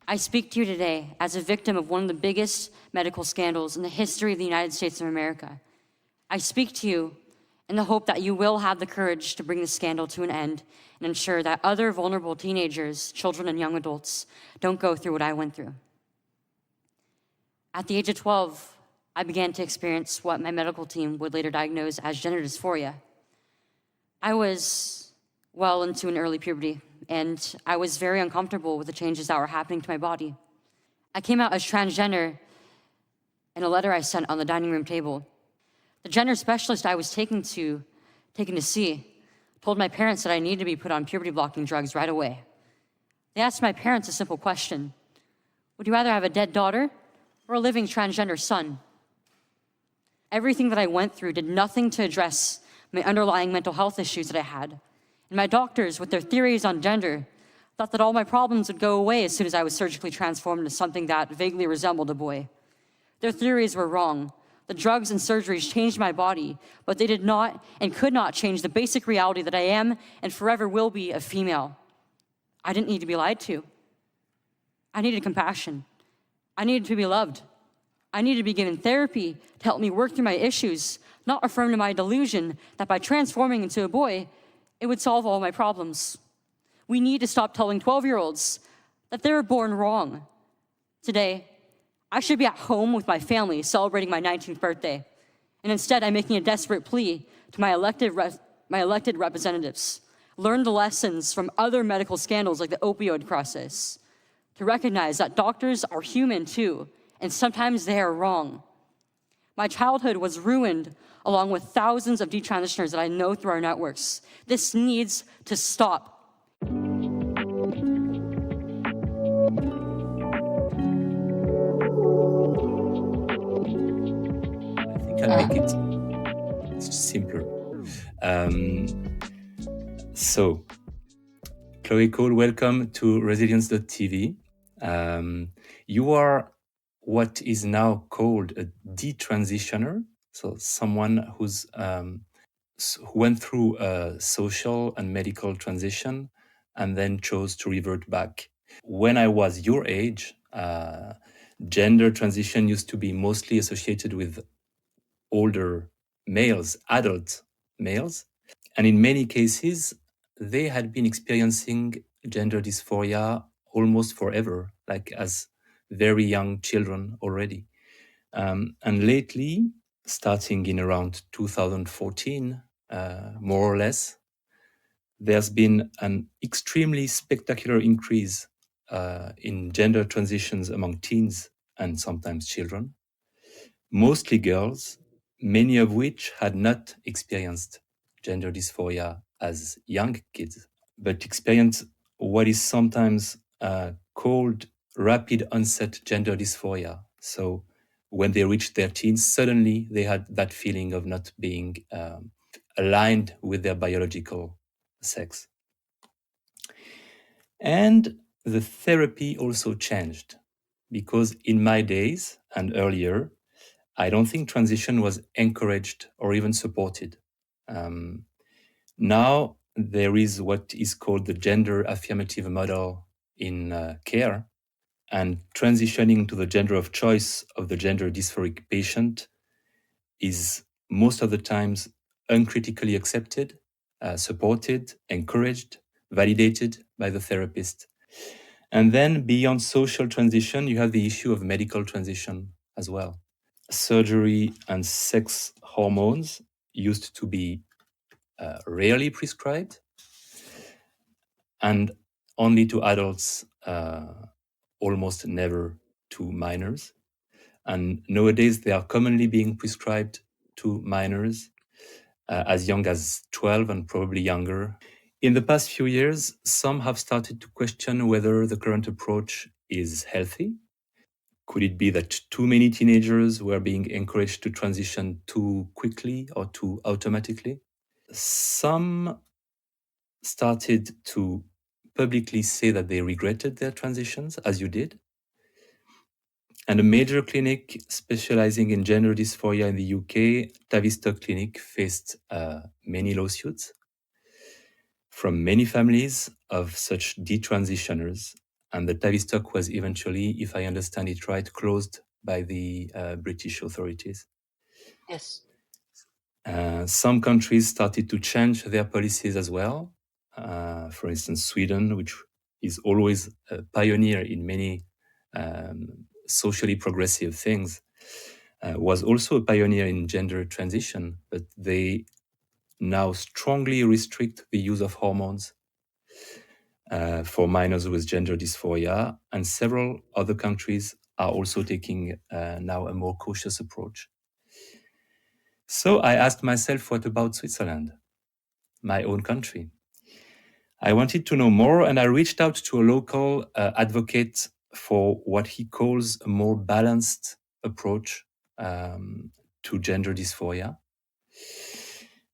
I speak to you today as a victim of one of the biggest medical scandals in the history of the United States of America. I speak to you in the hope that you will have the courage to bring the scandal to an end and ensure that other vulnerable teenagers, children, and young adults don't go through what I went through. At the age of 12, I began to experience what my medical team would later diagnose as gender dysphoria. I was well into an early puberty, and I was very uncomfortable with the changes that were happening to my body. I came out as transgender in a letter I sent on the dining room table. The gender specialist I was taken to see told my parents that I needed to be put on puberty-blocking drugs right away. They asked my parents a simple question: would you rather have a dead daughter or a living transgender son? Everything that I went through did nothing to address my underlying mental health issues that I had. And my doctors, with their theories on gender, thought that all my problems would go away as soon as I was surgically transformed into something that vaguely resembled a boy. Their theories were wrong. The drugs and surgeries changed my body, but they did not and could not change the basic reality that I am and forever will be a female. I didn't need to be lied to. I needed compassion. I needed to be loved. I needed to be given therapy to help me work through my issues, not affirm to my delusion that by transforming into a boy, it would solve all my problems. We need to stop telling 12-year-olds that they were born wrong. Today, I should be at home with my family celebrating my 19th birthday, and instead I'm making a desperate plea to my elected representatives. Learn the lessons from other medical scandals like the opioid crisis, to recognize that doctors are human too, and sometimes they are wrong. My childhood was ruined along with thousands of detransitioners that I know through our networks. This needs to stop. I think I'll make it simpler. So, Chloe Cole, welcome to Resilience.tv. You are what is now called a detransitioner, so someone who went through a social and medical transition and then chose to revert back. When I was your age, gender transition used to be mostly associated with older males, adult males, and in many cases, they had been experiencing gender dysphoria almost forever, like as very young children already. And lately, starting in around 2014, more or less, there's been an extremely spectacular increase in gender transitions among teens and sometimes children, mostly girls, many of which had not experienced gender dysphoria as young kids, but experienced what is sometimes called rapid onset gender dysphoria. So when they reached their teens, suddenly they had that feeling of not being aligned with their biological sex. And the therapy also changed, because in my days and earlier, I don't think transition was encouraged or even supported. Now there is what is called the gender affirmative model in care, and transitioning to the gender of choice of the gender dysphoric patient is most of the times uncritically accepted, supported, encouraged, validated by the therapist. And then beyond social transition, you have the issue of medical transition as well. Surgery and sex hormones used to be rarely prescribed and only to adults, almost never to minors. And nowadays they are commonly being prescribed to minors as young as 12 and probably younger. In the past few years, some have started to question whether the current approach is healthy. Could it be that too many teenagers were being encouraged to transition too quickly or too automatically? Some started to publicly say that they regretted their transitions, as you did. And a major clinic specializing in gender dysphoria in the UK, Tavistock Clinic, faced many lawsuits from many families of such detransitioners. And the Tavistock was eventually, if I understand it right, closed by the British authorities. Yes. Some countries started to change their policies as well. For instance, Sweden, which is always a pioneer in many socially progressive things, was also a pioneer in gender transition, but they now strongly restrict the use of hormones for minors with gender dysphoria, and several other countries are also taking now a more cautious approach. So I asked myself, what about Switzerland, my own country? I wanted to know more, and I reached out to a local advocate for what he calls a more balanced approach to gender dysphoria.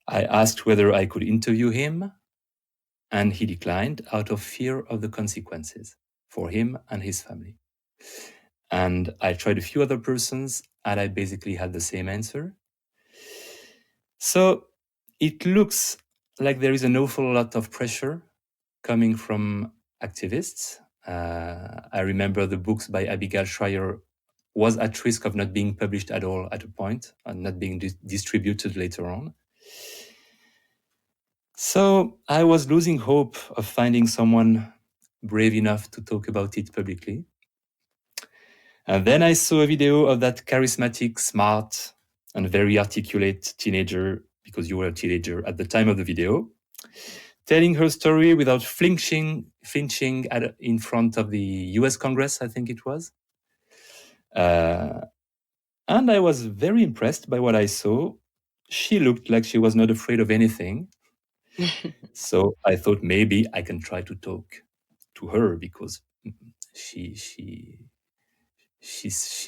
I asked whether I could interview him, and he declined out of fear of the consequences for him and his family. And I tried a few other persons, and I basically had the same answer. So it looks like there is an awful lot of pressure coming from activists. I remember the books by Abigail Schreier was at risk of not being published at all at a point and not being distributed later on. So I was losing hope of finding someone brave enough to talk about it publicly. And then I saw a video of that charismatic, smart, and very articulate teenager, because you were a teenager at the time of the video, telling her story without flinching in front of the US Congress, I think it was. And I was very impressed by what I saw. She looked like she was not afraid of anything. So I thought maybe I can try to talk to her, because she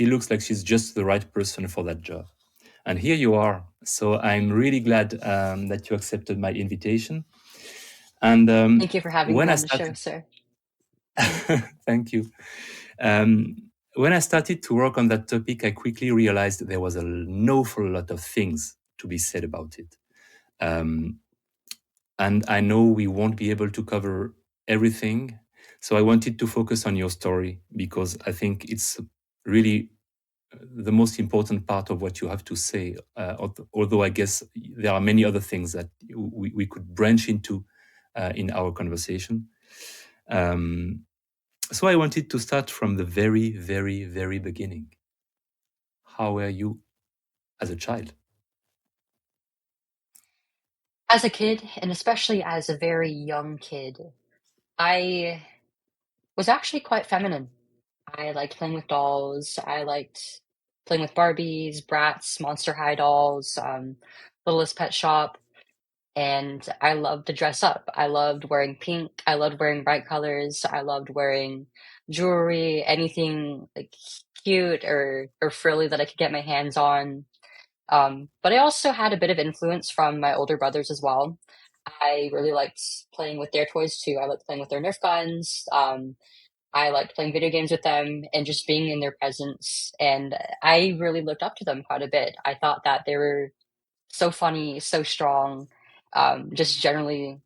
looks like she's just the right person for that job. And here you are. So I'm really glad that you accepted my invitation. And Thank you for having me on the show, sir. Thank you. When I started to work on that topic, I quickly realized there was an awful lot of things to be said about it. And I know we won't be able to cover everything. So I wanted to focus on your story, because I think it's really the most important part of what you have to say, although I guess there are many other things that we could branch into in our conversation. So I wanted to start from the very, very, very beginning. How were you as a child? As a kid, and especially as a very young kid, I was actually quite feminine. I liked playing with dolls. I liked playing with Barbies, Bratz, Monster High dolls, Littlest Pet Shop, and I loved to dress up. I loved wearing pink. I loved wearing bright colors. I loved wearing jewelry, anything like cute or frilly that I could get my hands on. But I also had a bit of influence from my older brothers as well. I really liked playing with their toys too. I liked playing with their Nerf guns. I liked playing video games with them and just being in their presence. And I really looked up to them quite a bit. I thought that they were so funny, so strong, just generally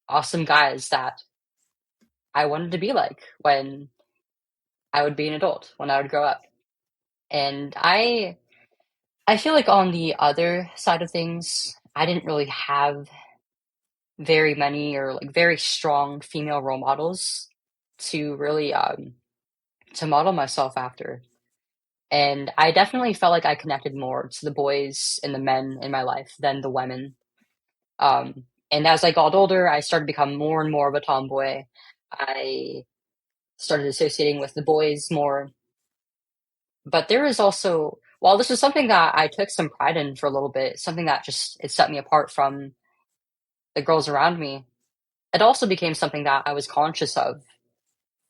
awesome guys that I wanted to be like when I would be an adult, when I would grow up. And I feel like on the other side of things, I didn't really have very many or like very strong female role models to really to model myself after. And I definitely felt like I connected more to the boys and the men in my life than the women. And as I got older, I started to become more and more of a tomboy. I started associating with the boys more. But there is also, while this was something that I took some pride in for a little bit, something that just it set me apart from the girls around me, it also became something that I was conscious of.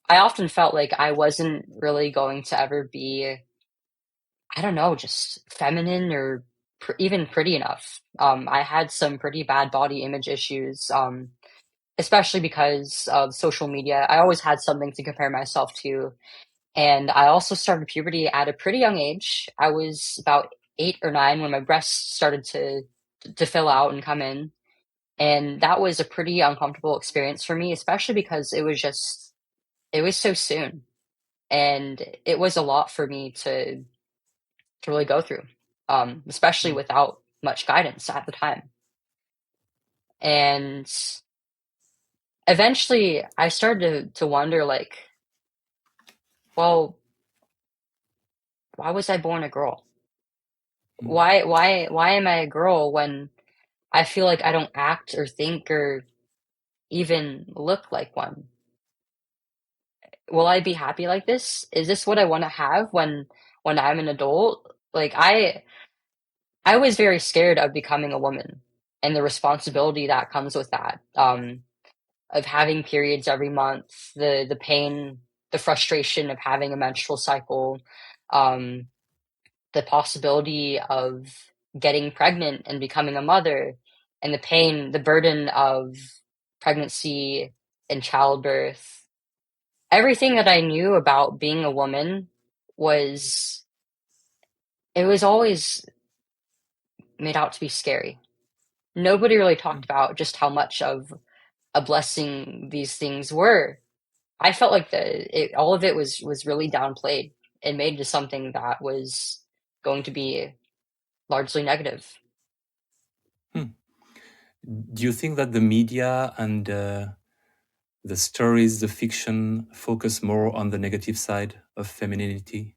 I often felt like I wasn't really going to ever be, I don't know, just feminine or even pretty enough. I had some pretty bad body image issues, especially because of social media. I always had something to compare myself to. And I also started puberty at a pretty young age. I was about 8 or 9 when my breasts started to fill out and come in. And that was a pretty uncomfortable experience for me, especially because it was so soon, and it was a lot for me to really go through, especially Mm. without much guidance at the time. And eventually, I started to wonder, like, well, why was I born a girl? Mm. Why am I a girl when I feel like I don't act or think or even look like one? Will I be happy like this? Is this what I want to have when I'm an adult? Like I was very scared of becoming a woman and the responsibility that comes with that. Of having periods every month, the pain, the frustration of having a menstrual cycle, um, the possibility of getting pregnant and becoming a mother, and the pain, the burden of pregnancy and childbirth. Everything that I knew about being a woman was it was always made out to be scary. Nobody really talked Mm. about just how much of a blessing these things were. I felt like all of it was really downplayed and made into something that was going to be largely negative. Hmm. Do you think that the media and the stories, the fiction, focus more on the negative side of femininity?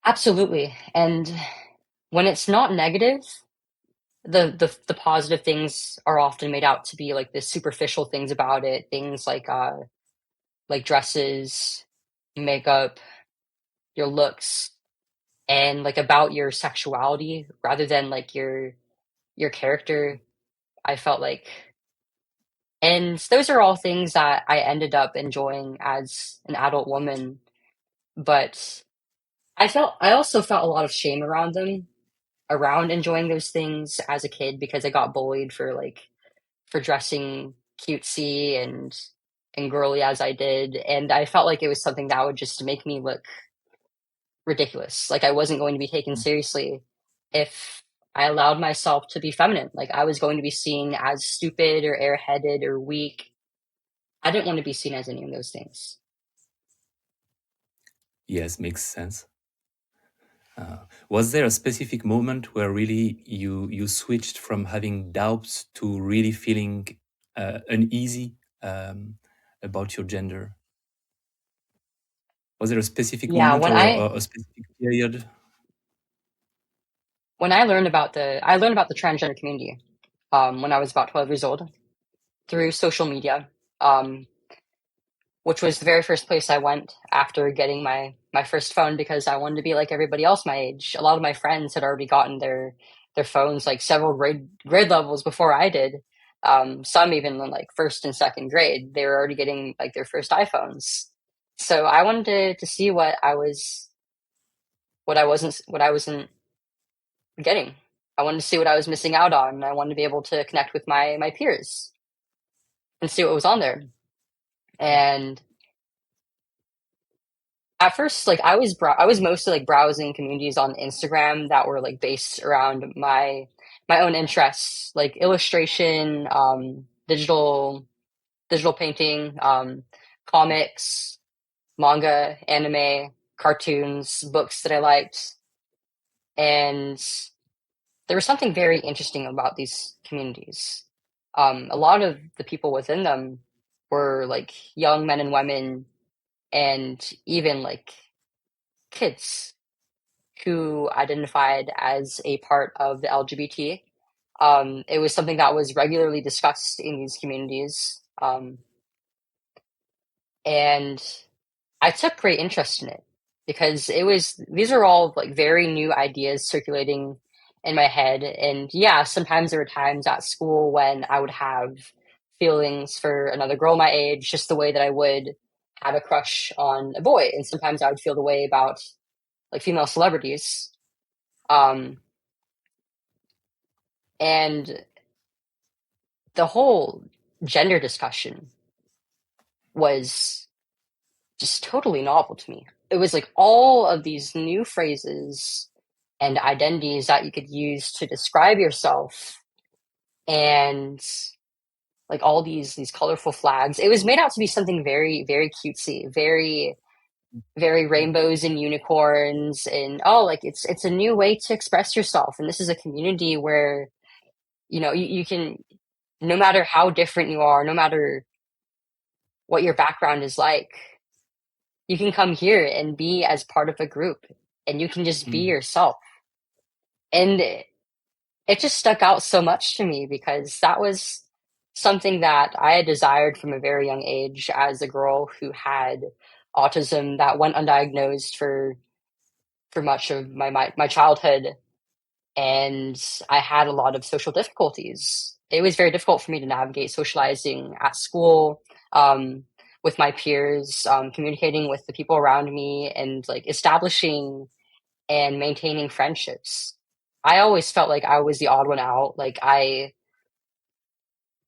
Absolutely. And when it's not negative, the positive things are often made out to be like the superficial things about it, things like dresses, makeup, your looks, and like about your sexuality rather than like your character. I felt like and those are all things that I ended up enjoying as an adult woman, but I also felt a lot of shame around them, around enjoying those things as a kid because I got bullied for like for dressing cutesy and girly as I did, and I felt like it was something that would just make me look ridiculous. Like I wasn't going to be taken Mm. seriously if I allowed myself to be feminine. Like I was going to be seen as stupid or airheaded or weak. I didn't want to be seen as any of those things. Yes, makes sense. Was there a specific moment where really you switched from having doubts to really feeling uneasy about your gender? Was there a specific Yeah, moment or a specific period? when I learned about the transgender community when I was about 12 years old through social media, um, which was the very first place I went after getting my first phone because I wanted to be like everybody else my age. A lot of my friends had already gotten their phones like several grade levels before I did. Some even in like first and second grade, they were already getting like their first iPhones. So I wanted to see what I wasn't getting. I wanted to see what I was missing out on. I wanted to be able to connect with my peers and see what was on there. And at first, like I was mostly like browsing communities on Instagram that were like based around my own interests, like illustration, digital painting, comics, manga, anime, cartoons, books that I liked, and there was something very interesting about these communities. A lot of the people within them were like young men and women, and even like kids who identified as a part of the LGBT. It was something that was regularly discussed in these communities, and I took great interest in it because it was these are all like very new ideas circulating in my head. And yeah, sometimes there were times at school when I would have feelings for another girl my age, just the way that I would have a crush on a boy. And sometimes I would feel the way about like female celebrities. Um, and the whole gender discussion was just totally novel to me. It was like all of these new phrases and identities that you could use to describe yourself. And like all these colorful flags. It was made out to be something very, very cutesy, very, very rainbows and unicorns, and oh, like it's a new way to express yourself. And this is a community where, you can, no matter how different you are, no matter what your background is like, you can come here and be as part of a group, and you can just be Mm. yourself. And it just stuck out so much to me because that was something that I had desired from a very young age as a girl who had autism that went undiagnosed for much of my childhood, and I had a lot of social difficulties. It was very difficult for me to navigate socializing at school, with my peers, communicating with the people around me, and like establishing and maintaining friendships. I always felt like I was the odd one out. Like I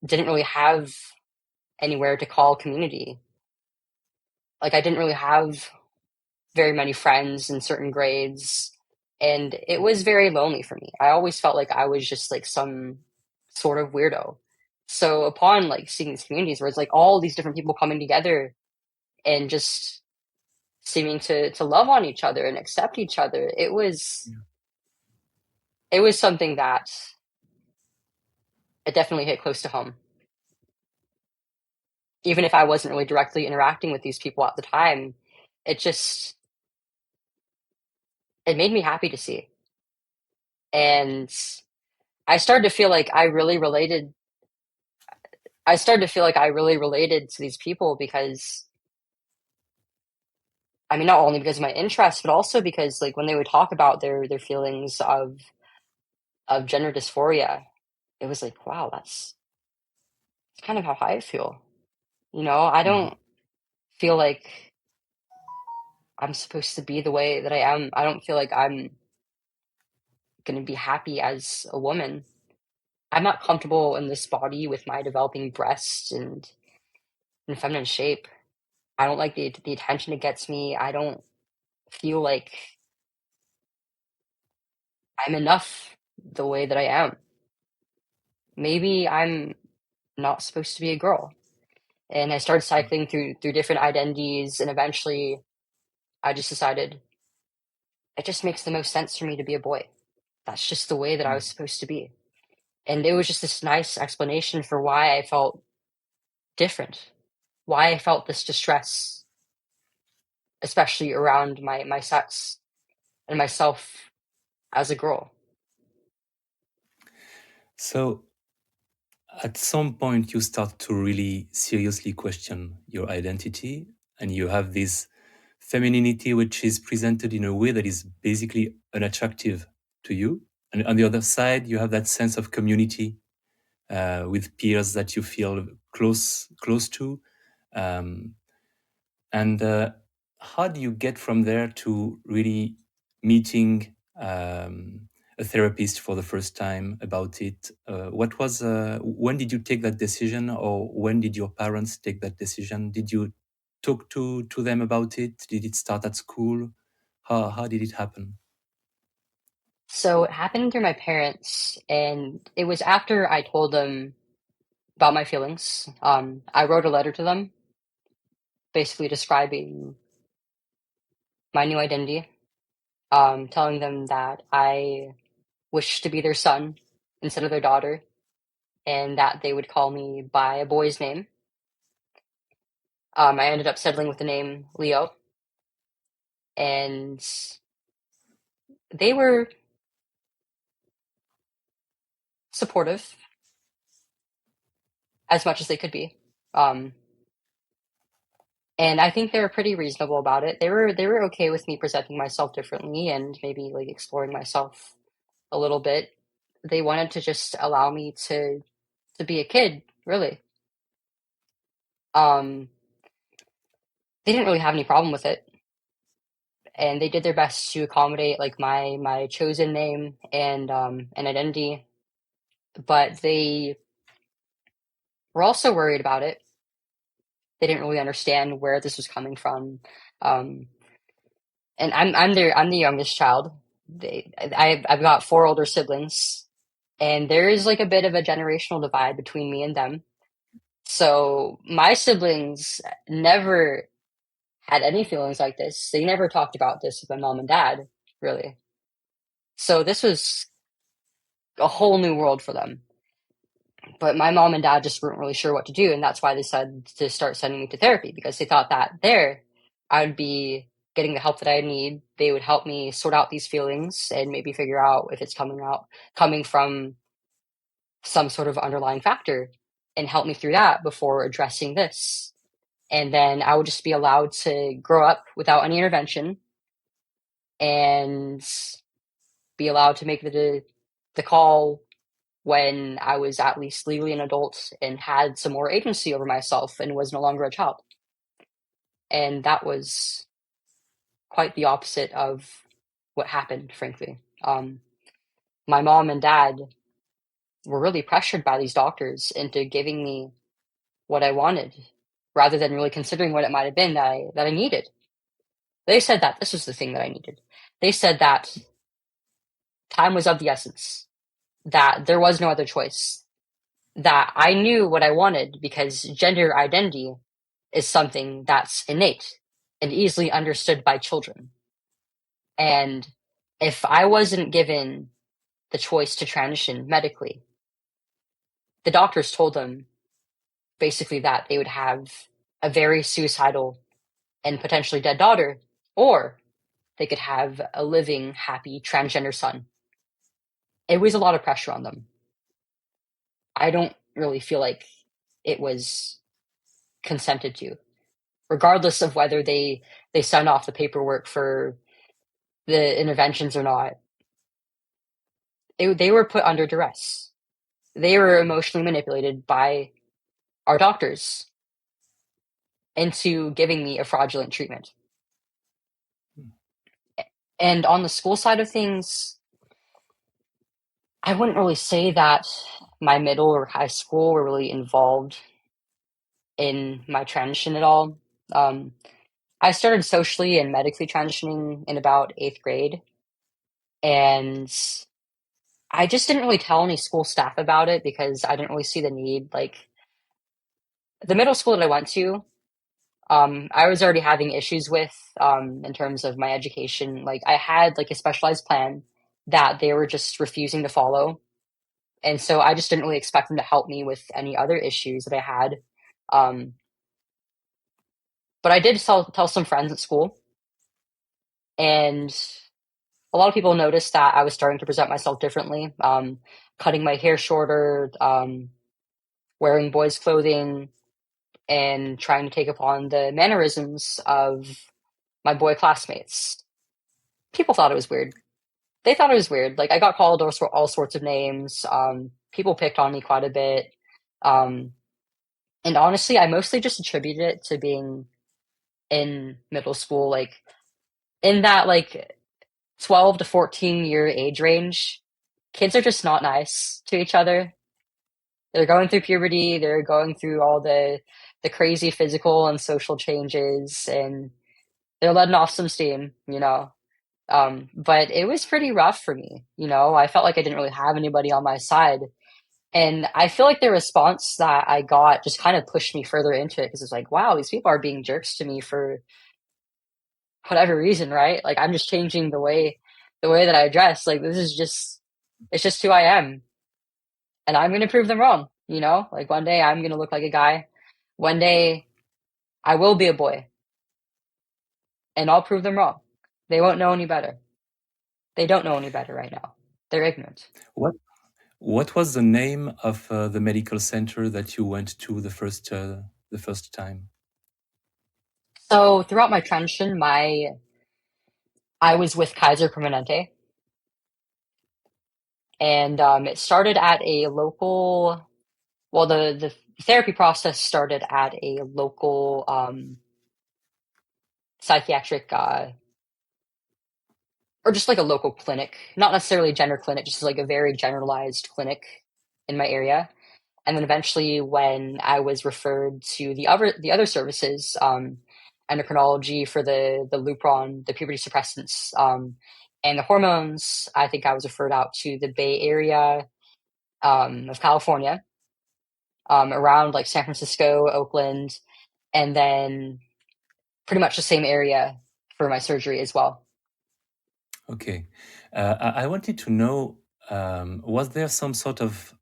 didn't really have anywhere to call community. Like I didn't really have very many friends in certain grades, and it was very lonely for me. I always felt like I was just like some sort of weirdo. So upon like seeing these communities where it's like all these different people coming together and just seeming to love on each other and accept each other, it was something that it definitely hit close to home. Even if I wasn't really directly interacting with these people at the time, it just it made me happy to see. And I started to feel like I really related I started to feel like I really related to these people because I mean, not only because of my interests, but also because like when they would talk about their feelings of gender dysphoria, it was like, wow, that's kind of how I feel. I Mm. don't feel like I'm supposed to be the way that I am. I don't feel like I'm going to be happy as a woman. I'm not comfortable in this body with my developing breasts and feminine shape. I don't like the attention it gets me. I don't feel like I'm enough the way that I am. Maybe I'm not supposed to be a girl. And I started cycling through different identities, and eventually I just decided it just makes the most sense for me to be a boy. That's just the way that I Mm. was supposed to be. And it was just this nice explanation for why I felt different, why I felt this distress, especially around my sex and myself as a girl. So at some point, you start to really seriously question your identity, and you have this femininity which is presented in a way that is basically unattractive to you. And on the other side, you have that sense of community with peers that you feel close to. Um, and how do you get from there to really meeting a therapist for the first time about it? When did you take that decision, or when did your parents take that decision? Did you talk to them about it? Did it start at school? How did it happen? So it happened through my parents, and it was after I told them about my feelings. I wrote a letter to them, basically describing my new identity, telling them that I wish to be their son instead of their daughter, and that they would call me by a boy's name. I ended up settling with the name Leo, and they were supportive as much as they could be. Um, and I think they were pretty reasonable about it. They were okay with me presenting myself differently and maybe like exploring myself a little bit. They wanted to just allow me to be a kid, really. Um, they didn't really have any problem with it, and they did their best to accommodate like my chosen name and identity. But they were also worried about it. They didn't really understand where this was coming from. Um, and I'm the youngest child. I've got four older siblings, and there is like a bit of a generational divide between me and them. So my siblings never had any feelings like this. They never talked about this with my mom and dad, really. So this was a whole new world for them. But my mom and dad just weren't really sure what to do, and that's why they decided to start sending me to therapy, because they thought that there I would be getting the help that I need. They would help me sort out these feelings and maybe figure out if it's coming from some sort of underlying factor, and help me through that before addressing this. And then I would just be allowed to grow up without any intervention and be allowed to make the call when I was at least legally an adult and had some more agency over myself and was no longer a child. And that was quite the opposite of what happened, frankly. My mom and dad were really pressured by these doctors into giving me what I wanted, rather than really considering what it might have been that I needed. They said that this was the thing that I needed. They said that time was of the essence, that there was no other choice, that I knew what I wanted because gender identity is something that's innate and easily understood by children. And if I wasn't given the choice to transition medically, the doctors told them basically that they would have a very suicidal and potentially dead daughter, or they could have a living, happy transgender son. It was a lot of pressure on them. I don't really feel like it was consented to, regardless of whether they signed off the paperwork for the interventions or not. They were put under duress. They were emotionally manipulated by our doctors into giving me a fraudulent treatment. And on the school side of things, I wouldn't really say that my middle or high school were really involved in my transition at all. I started socially and medically transitioning in about 8th grade, and I just didn't really tell any school staff about it because I didn't really see the need. Like, the middle school that I went to, I was already having issues with, in terms of my education. Like, I had, like, a specialized plan that they were just refusing to follow, and so I just didn't really expect them to help me with any other issues that I had. Um, but I did tell some friends at school, and a lot of people noticed that I was starting to present myself differently, cutting my hair shorter, wearing boys' clothing, and trying to take upon the mannerisms of my boy classmates. People thought it was weird. They thought it was weird. Like, I got called all sorts of names. People picked on me quite a bit. Um, and honestly, I mostly just attributed it to being in middle school, like in that like 12 to 14-year age range. Kids are just not nice to each other. They're going through puberty, they're going through all the crazy physical and social changes, and they're letting off some steam, you know. But it was pretty rough for me, you know. I felt like I didn't really have anybody on my side. And I feel like the response that I got just kind of pushed me further into it, because it's like, wow, these people are being jerks to me for whatever reason, right? Like, I'm just changing the way that I dress. Like, this is just it's just who I am. And I'm gonna prove them wrong, you know? Like, one day I'm gonna look like a guy. One day I will be a boy, and I'll prove them wrong. They won't know any better. They don't know any better right now. They're ignorant. What what was the name of the medical center that you went to the first time? So throughout my transition, I was with Kaiser Permanente, and it started at a local. Well, the therapy process started at a local psychiatric, or just like a local clinic, not necessarily a gender clinic, just like a very generalized clinic in my area. And then eventually, when I was referred to the other services, endocrinology for the Lupron, the puberty suppressants, and the hormones, I think I was referred out to the Bay Area, of California. around like San Francisco, Oakland, and then pretty much the same area for my surgery as well. Okay. I wanted to know, was there some sort of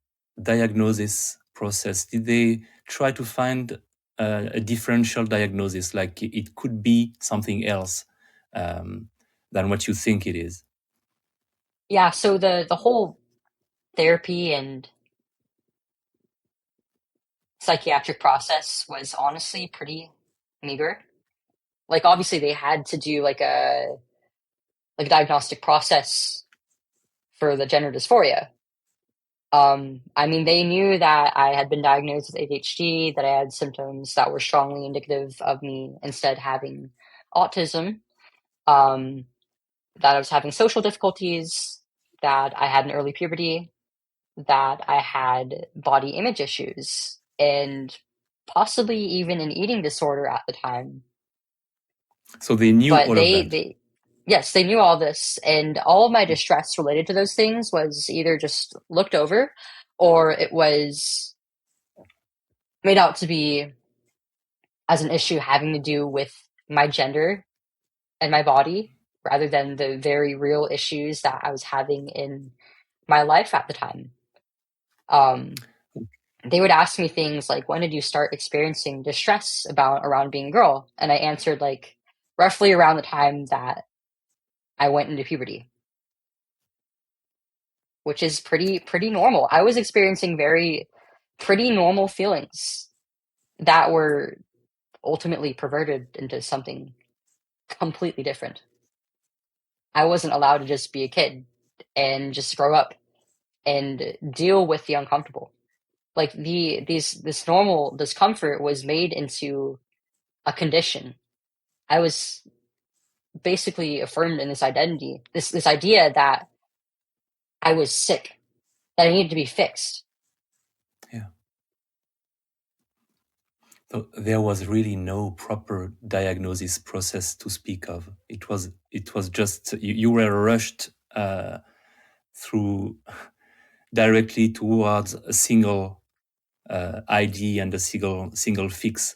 diagnosis process? Did they try to find a differential diagnosis, like it could be something else than what you think it is? Yeah, so the whole therapy and psychiatric process was honestly pretty meager. Like obviously they had to do like a diagnostic process for the gender dysphoria. I mean, they knew that I had been diagnosed with ADHD, that I had symptoms that were strongly indicative of me instead having autism, um, that I was having social difficulties, that I had an early puberty, that I had body image issues, and possibly even an eating disorder at the time. So they knew But all of that. yes, they knew all this, and all of my distress related to those things was either just looked over or it was made out to be as an issue having to do with my gender and my body rather than the very real issues that I was having in my life at the time. They would ask me things like, when did you start experiencing distress about around being a girl? And I answered like roughly around the time that I went into puberty, which is pretty normal. I was experiencing pretty normal feelings that were ultimately perverted into something completely different. I wasn't allowed to just be a kid and just grow up and deal with the uncomfortable. Like this normal discomfort was made into a condition. I was basically affirmed in this identity, this idea that I was sick, that I needed to be fixed. Yeah. So there was really no proper diagnosis process to speak of. It was just you were rushed through directly towards a single ID and a single fix.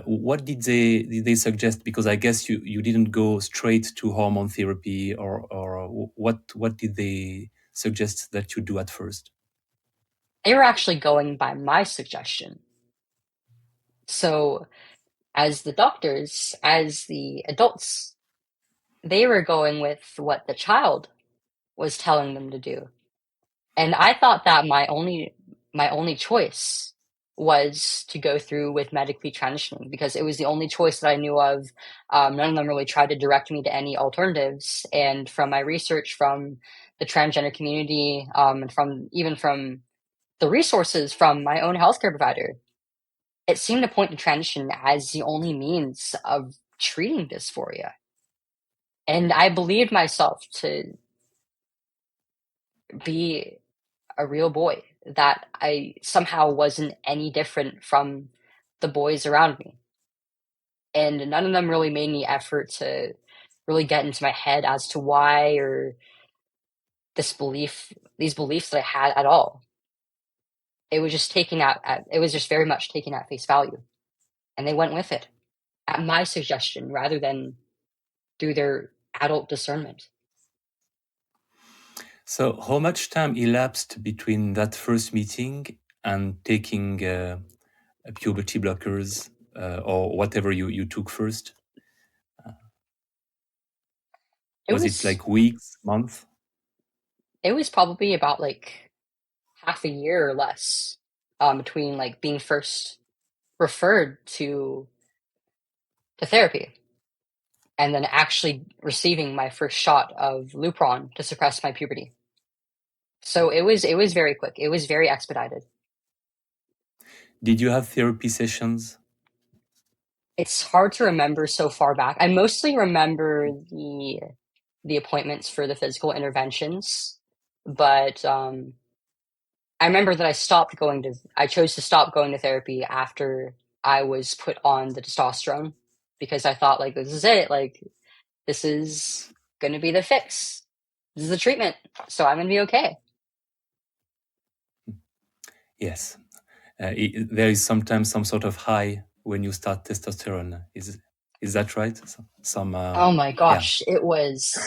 What did they suggest? Because I guess you didn't go straight to hormone therapy, or what did they suggest that you do at first? They were actually going by my suggestion. So as the doctors, as the adults, they were going with what the child was telling them to do. And I thought that my only choice was to go through with medically transitioning because it was the only choice that I knew of. None of them really tried to direct me to any alternatives. And from my research from the transgender community, and from the resources from my own healthcare provider, it seemed to point to transition as the only means of treating dysphoria. And I believed myself to be a real boy, that I somehow wasn't any different from the boys around me. And none of them really made any effort to really get into my head as to why or these beliefs that I had at all. It was just it was just very much taken at face value. And they went with it at my suggestion rather than through their adult discernment. So, how much time elapsed between that first meeting and taking puberty blockers or whatever you took first? It Was it was like weeks, months? it was probably about like half a year or less between like being first referred to therapy and then actually receiving my first shot of Lupron to suppress my puberty. So it was very quick. It was very expedited. Did you have therapy sessions? It's hard to remember so far back. I mostly remember the appointments for the physical interventions, but I remember that I chose to stop going to therapy after I was put on the testosterone because I thought like this is it, like this is going to be the fix. This is the treatment. So I'm going to be okay. Yes. there is sometimes some sort of high when you start testosterone. Is that right? Some Oh my yeah. gosh, it was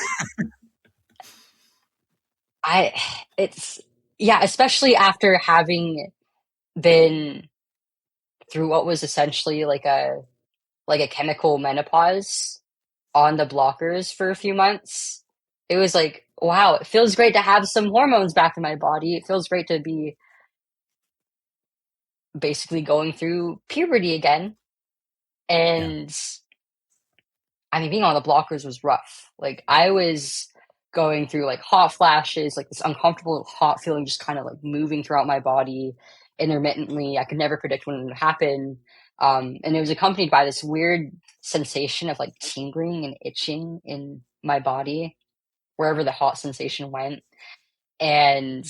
it's yeah, especially after having been through what was essentially like a chemical menopause on the blockers for a few months. It was like, wow, it feels great to have some hormones back in my body. It feels great to be basically going through puberty again. Yeah. And I mean, being on the blockers was rough. Like, I was going through like hot flashes, like this uncomfortable hot feeling just kind of like moving throughout my body intermittently. I could never predict when it would happen. And it was accompanied by this weird sensation of like tingling and itching in my body wherever the hot sensation went. And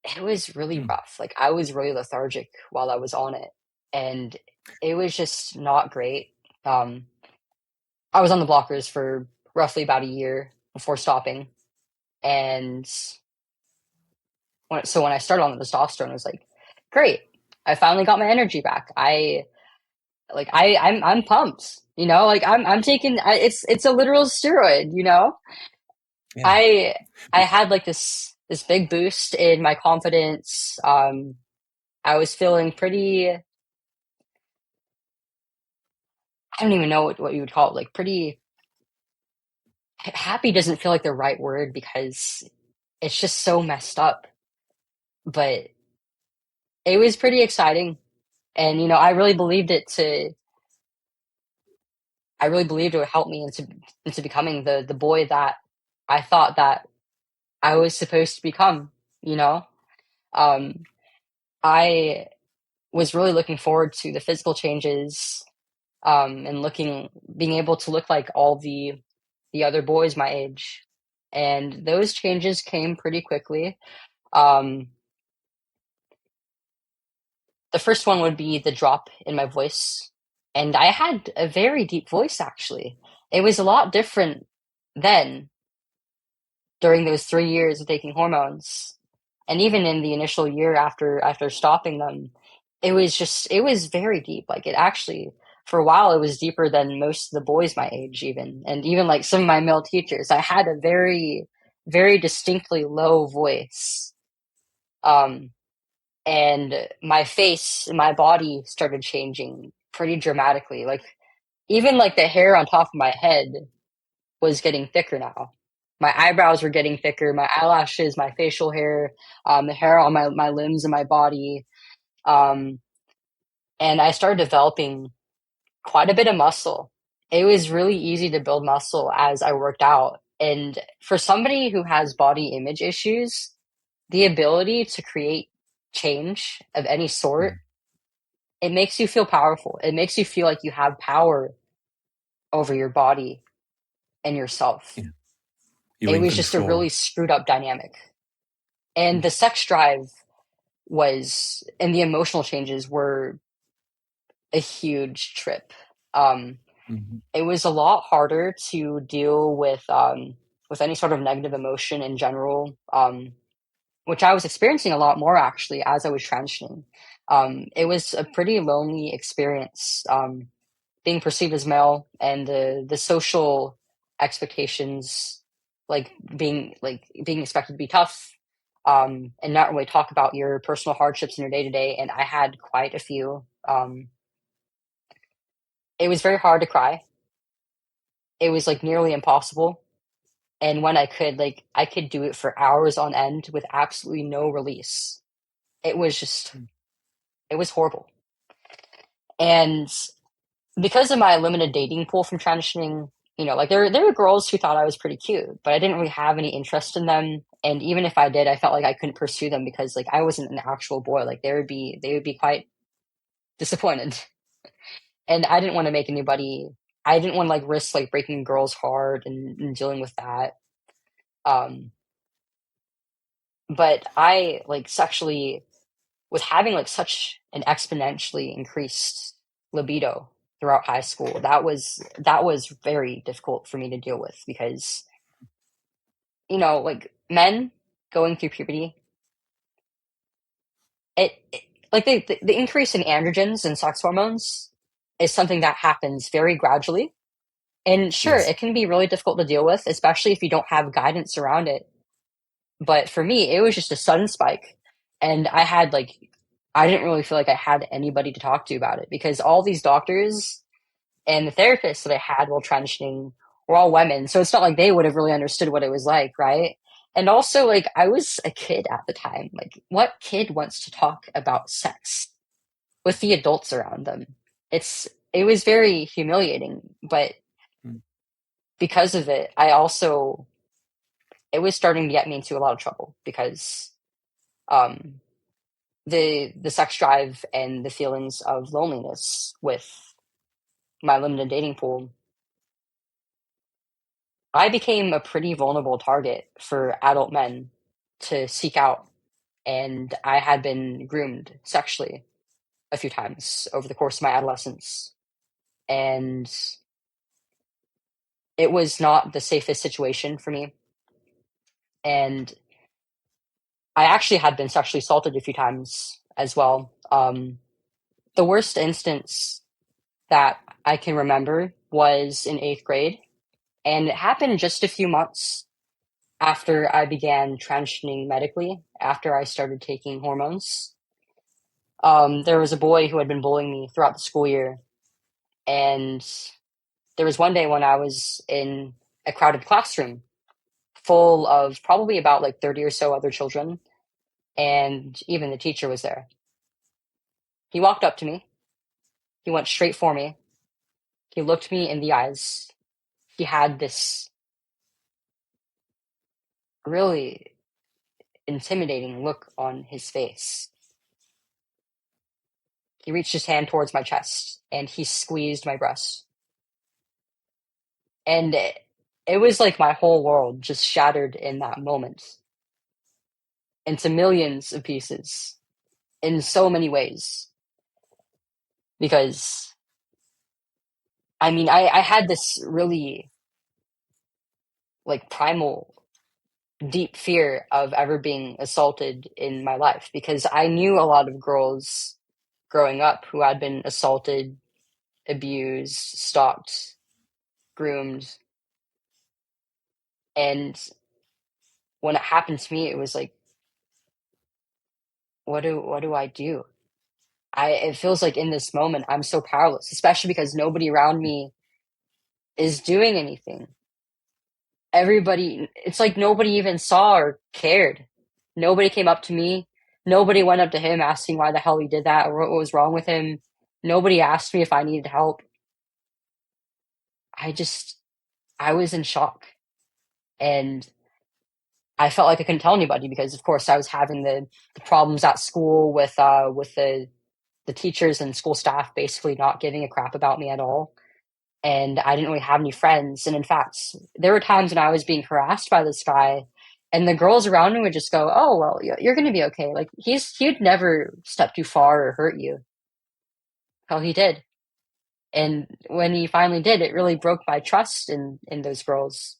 it was really Hmm. rough. Like, I was really lethargic while I was on it. And it was just not great. Um, I was on the blockers for roughly about a year before stopping. And when I started on the testosterone, it was like, great. I finally got my energy back. I'm pumped. You know, like I'm taking it's a literal steroid, you know? Yeah. I had like this big boost in my confidence. I was feeling pretty I don't even know what you would call it, like pretty happy doesn't feel like the right word because it's just so messed up. But it was pretty exciting. And, you know, I really believed it would help me into becoming the boy that I thought that I was supposed to become, you know? Um, I was really looking forward to the physical changes, and being able to look like all the other boys my age. And those changes came pretty quickly. Um, the first one would be the drop in my voice. And I had a very deep voice, actually. It was a lot different then during those 3 years of taking hormones. And even in the initial year after stopping them, it was very deep. Like it actually, for a while, it was deeper than most of the boys my age, even. And even like some of my male teachers, I had a very distinctly low voice. Um, and my face and my body started changing pretty dramatically. Like even like the hair on top of my head was getting thicker now. My eyebrows were getting thicker, my eyelashes, my facial hair, the hair on my limbs and my body. Um, and I started developing quite a bit of muscle. It was really easy to build muscle as I worked out. And for somebody who has body image issues, the ability to create change of any sort, Mm. it makes you feel powerful. It makes you feel like you have power over your body and yourself. Yeah. You're It in was just a control. really screwed up dynamic. And Mm. the sex drive and the emotional changes were a huge trip. Mhm. It was a lot harder to deal with any sort of negative emotion in general, which I was experiencing a lot more actually as I was transitioning. It was a pretty lonely experience, being perceived as male and the social expectations, being expected to be tough, and not really talk about your personal hardships in your day to day. And I had quite a few. It was very hard to cry. It was like nearly impossible. And when I could, like, I could do it for hours on end with absolutely no release. It was just, Mm. it was horrible. And because of my limited dating pool from transitioning, you know, like there were girls who thought I was pretty cute, but I didn't really have any interest in them. And even if I did, I felt like I couldn't pursue them because like I wasn't an actual boy. Like they would be quite disappointed. And I didn't want to like risk like breaking a girl's heart and dealing with that. Um, but I like sexually with having like such an exponentially increased libido throughout high school, that was very difficult for me to deal with because you know, like men going through puberty, it like the increase in androgens and sex hormones is something that happens very gradually. And sure, Yes. it can be really difficult to deal with, especially if you don't have guidance around it. But for me, it was just a sudden spike. And I didn't really feel like I had anybody to talk to about it because all these doctors and the therapists that I had while transitioning were all women. So it's not like they would have really understood what it was like, right? And also, like, I was a kid at the time. Like, what kid wants to talk about sex with the adults around them? It was very humiliating, but Mm. because of it, I also it was starting to get me into a lot of trouble because um the sex drive and the feelings of loneliness with my limited dating pool, I became a pretty vulnerable target for adult men to seek out, and I had been groomed sexually a few times over the course of my adolescence, and it was not the safest situation for me. And I actually had been sexually assaulted a few times as well. The worst instance that I can remember was in 8th grade, and it happened just a few months after I began transitioning medically, after I started taking hormones. There was a boy who had been bullying me throughout the school year, and there was one day when I was in a crowded classroom full of probably about like 30 or so other children, and even the teacher was there. He walked up to me, he went straight for me, he looked me in the eyes. He had this really intimidating look on his face. He reached his hand towards my chest and he squeezed my breast. And it was like my whole world just shattered in that moment into millions of pieces in so many ways. Because, I mean, I had this really like primal, deep fear of ever being assaulted in my life because I knew a lot of girls growing up who had been assaulted, abused, stalked, groomed. And when it happened to me, it was like, what do I do? It feels like in this moment I'm so powerless, especially because nobody around me is doing anything. Everybody, it's like nobody even saw or cared. Nobody came up to me. Nobody went up to him asking why the hell he did that or what was wrong with him. Nobody asked me if I needed help. I just, I was in shock. And I felt like I couldn't tell anybody because, of course, I was having the problems at school with the teachers and school staff basically not giving a crap about me at all. And I didn't really have any friends. And in fact, there were times when I was being harassed by this guy, and the girls around me would just go, "Oh, well, you're going to be okay. Like he'd never step too far or hurt you." Well, he did. And when he finally did, it really broke my trust in those girls.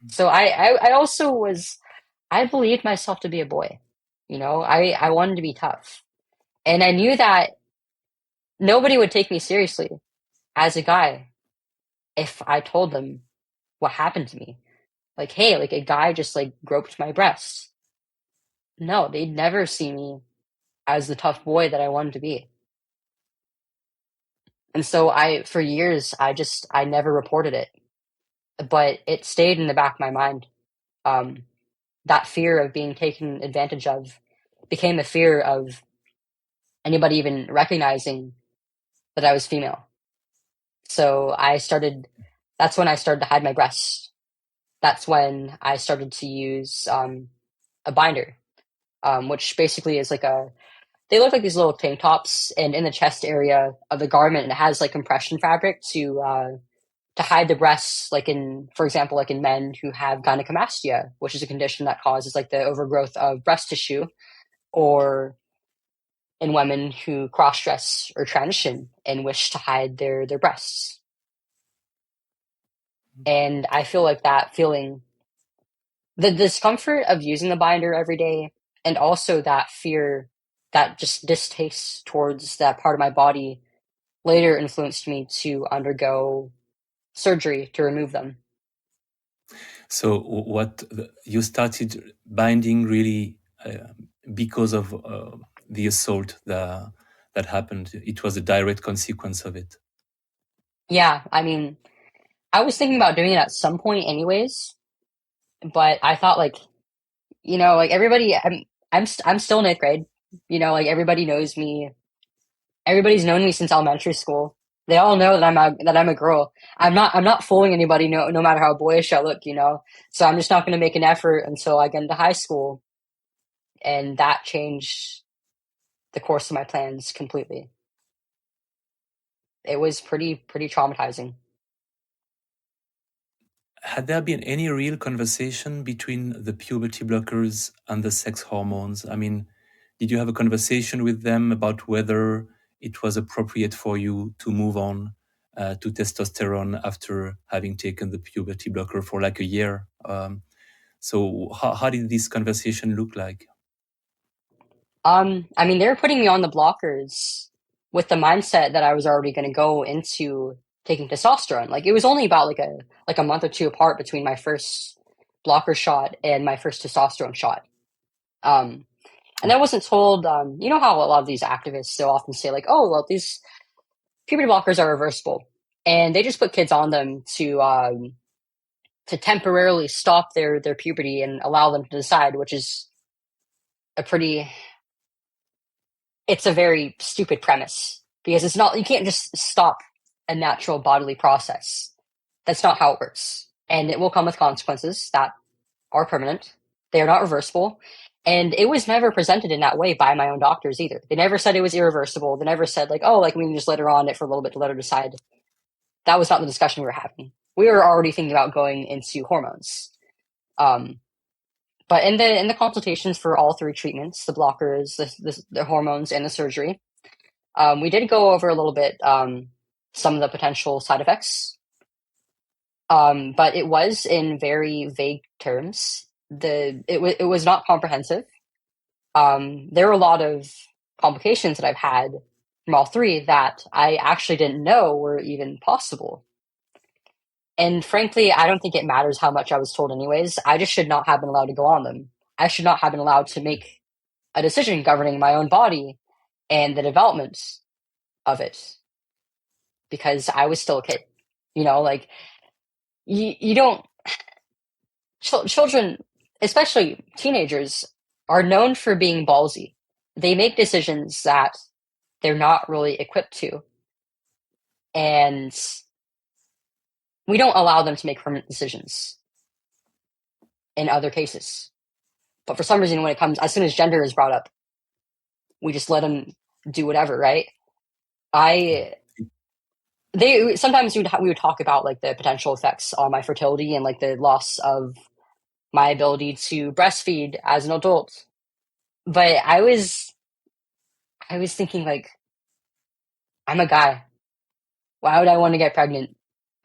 So I also was I believed myself to be a boy. You know, I wanted to be tough. And I knew that nobody would take me seriously as a guy if I told them what happened to me. Like, hey, like a guy just like groped my breast. No, they'd never see me as the tough boy that I wanted to be. And so for years, I never reported it, but it stayed in the back of my mind. Um, that fear of being taken advantage of became a fear of anybody even recognizing that I was female. So that's when I started to hide my breasts. That's when I started to use a binder, which basically is they look like these little tank tops, and in the chest area of the garment, it has like compression fabric to hide the breasts, like for example, like in men who have gynecomastia, which is a condition that causes like the overgrowth of breast tissue, or in women who cross-dress or transition and wish to hide their breasts. And I feel like that feeling, the discomfort of using the binder every day, and also that fear that just distaste towards that part of my body later influenced me to undergo surgery to remove them. So you started binding really because of the assault that happened. It was a direct consequence of it. Yeah, I mean, I was thinking about doing it at some point anyways, but I thought like, like everybody, I'm still in 8th grade. Like everybody knows me. Everybody's known me since elementary school. They all know that I'm a girl. I'm not fooling anybody, no matter how boyish I look. So I'm just not going to make an effort until I get into high school, and that changed the course of my plans completely. It was pretty traumatizing. Had there been any real conversation between the puberty blockers and the sex hormones? I mean, did you have a conversation with them about whether it was appropriate for you to move on to testosterone after having taken the puberty blocker for like a year? So how did this conversation look like? I mean, they were putting me on the blockers with the mindset that I was already going to go into taking testosterone. Like it was only about like a month or two apart between my first blocker shot and my first testosterone shot. And I wasn't told. You know how a lot of these activists so often say like, "Oh, well, these puberty blockers are reversible," and they just put kids on them to temporarily stop their puberty and allow them to decide, which is it's a very stupid premise because it's not, you can't just stop a natural bodily process. That's not how it works. And it will come with consequences that are permanent. They are not reversible. And it was never presented in that way by my own doctors either. They never said it was irreversible. They never said like, oh, like we can just let her on it for a little bit to let her decide. That was not the discussion we were having. We were already thinking about going into hormones. But in the consultations for all 3 treatments, the blockers, the hormones, and the surgery, we did go over a little bit some of the potential side effects, but it was in very vague terms. It was not comprehensive. There were a lot of complications that I've had from all 3 that I actually didn't know were even possible. And frankly, I don't think it matters how much I was told anyways. I just should not have been allowed to go on them. I should not have been allowed to make a decision governing my own body and the development of it because I was still a kid. Like you don't, children, especially teenagers, are known for being ballsy. They make decisions that they're not really equipped to. And we don't allow them to make permanent decisions in other cases. But for some reason, when it comes, as soon as gender is brought up, we just let them do whatever, right? Sometimes we would talk about like the potential effects on my fertility and like the loss of my ability to breastfeed as an adult. But I was thinking like, I'm a guy. Why would I want to get pregnant?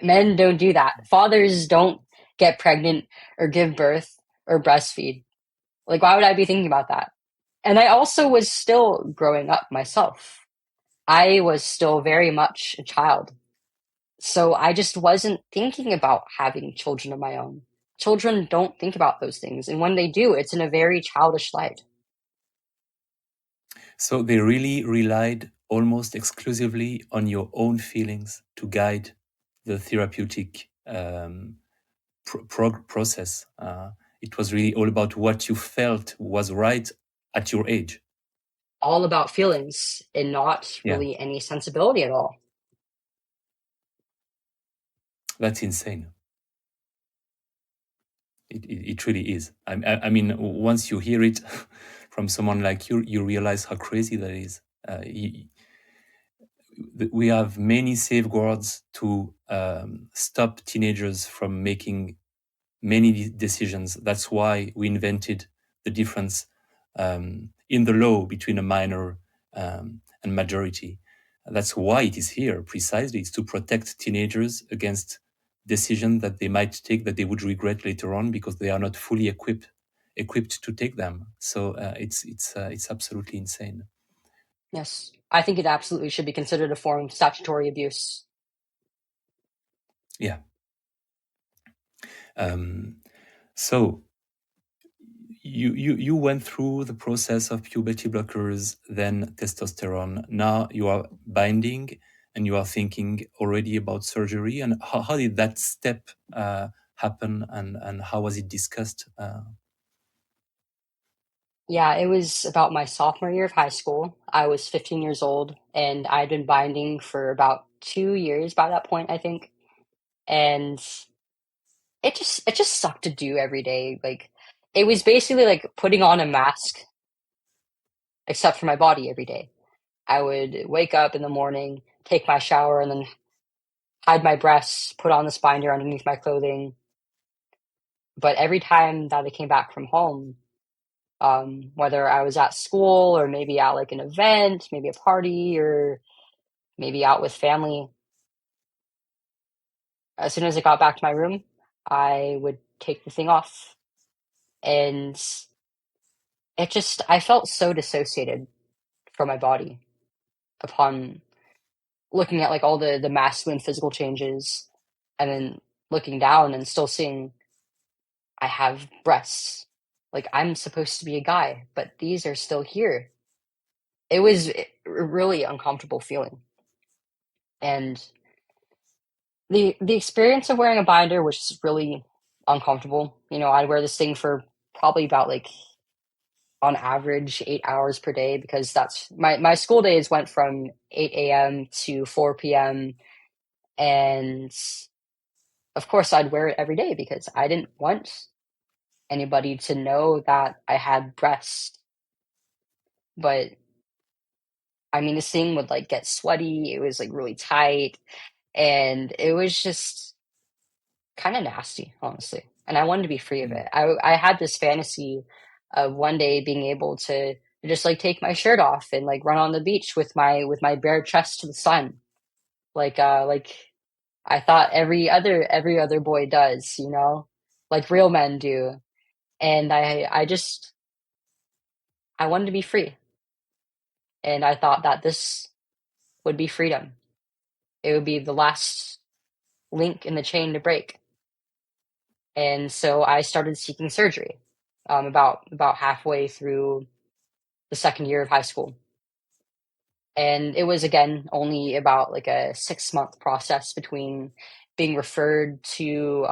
Men don't do that. Fathers don't get pregnant or give birth or breastfeed. Like, why would I be thinking about that? And I also was still growing up myself. I was still very much a child. So I just wasn't thinking about having children of my own. Children don't think about those things. And when they do, it's in a very childish light. So they really relied almost exclusively on your own feelings to guide the therapeutic process. It was really all about what you felt was right at your age. All about feelings and not really any sensibility at all. That's insane. It really is. I mean, once you hear it from someone like you, you realize how crazy that is. We have many safeguards to stop teenagers from making many decisions. That's why we invented the difference in the law between a minor and majority. That's why it is here, precisely. It's to protect teenagers against decisions that they might take that they would regret later on because they are not fully equipped to take them. So it's absolutely insane. Yes. I think it absolutely should be considered a form of statutory abuse. Yeah. So you went through the process of puberty blockers, then testosterone. Now you are binding and you are thinking already about surgery. And how did that step happen, and how was it discussed? Yeah, it was about my sophomore year of high school. I was 15 years old and I'd been binding for about 2 years by that point, I think. And it just sucked to do every day. Like it was basically like putting on a mask except for my body every day. I would wake up in the morning, take my shower, and then hide my breasts, put on this binder underneath my clothing. But every time that I came back from home, whether I was at school or maybe at like an event, maybe a party, or maybe out with family, as soon as I got back to my room, I would take the thing off. And I felt so dissociated from my body upon looking at like all the masculine physical changes and then looking down and still seeing I have breasts. Like I'm supposed to be a guy, but these are still here. It was a really uncomfortable feeling. And the experience of wearing a binder was really uncomfortable. You know, I'd wear this thing for probably about like on average 8 hours per day because that's my school days went from 8 a.m. to 4 p.m. And of course I'd wear it every day because I didn't want anybody to know that I had breasts. But I mean, this thing would like get sweaty. It was like really tight, and it was just kind of nasty, honestly. And I wanted to be free of Mm. it. I had this fantasy of one day being able to just like take my shirt off and like run on the beach with my bare chest to the sun, like I thought every other boy does, you know, like real men do. And I wanted to be free, and I thought that this would be freedom. It would be the last link in the chain to break. And so I started seeking surgery about halfway through the second year of high school. And it was again only about like a 6 month process between being referred to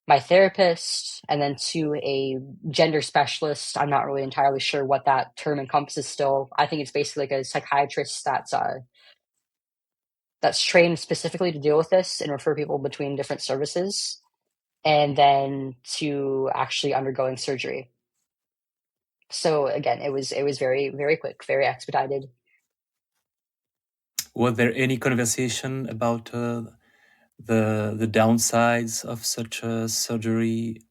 my therapist and then to a gender specialist. I'm not really entirely sure what that term encompasses still. I think it's basically like a psychiatrist that's trained specifically to deal with this and refer people between different services, and then to actually undergoing surgery. So again, it was very, very quick, very expedited. Was there any conversation about the downsides of such a surgery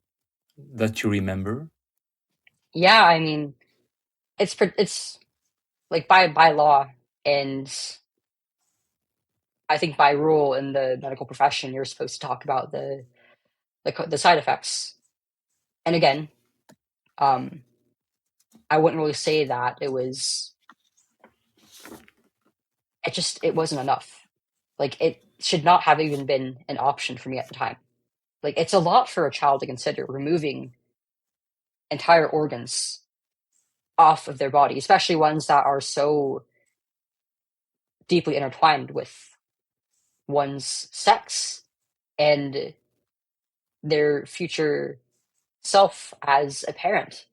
that you remember? Yeah, I mean, it's like by law, and I think by rule in the medical profession, you're supposed to talk about the side effects. And again, um, I wouldn't really say that it wasn't enough. Like it should not have even been an option for me at the time. Like it's a lot for a child to consider removing entire organs off of their body, especially ones that are so deeply intertwined with one's sex and their future self as a parent.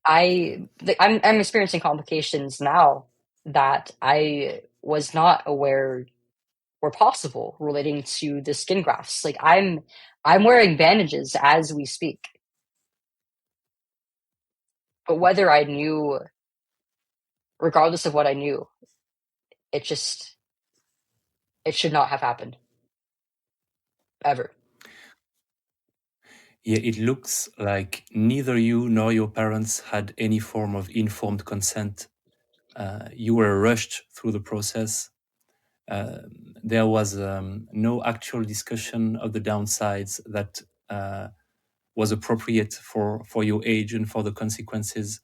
I'm experiencing complications now that I was not aware were possible relating to the skin grafts. Like I'm wearing bandages as we speak. But whether I knew, regardless of what I knew, it just it should not have happened ever. Yeah, it looks like neither you nor your parents had any form of informed consent. You were rushed through the process. There was no actual discussion of the downsides that was appropriate for your age and for the consequences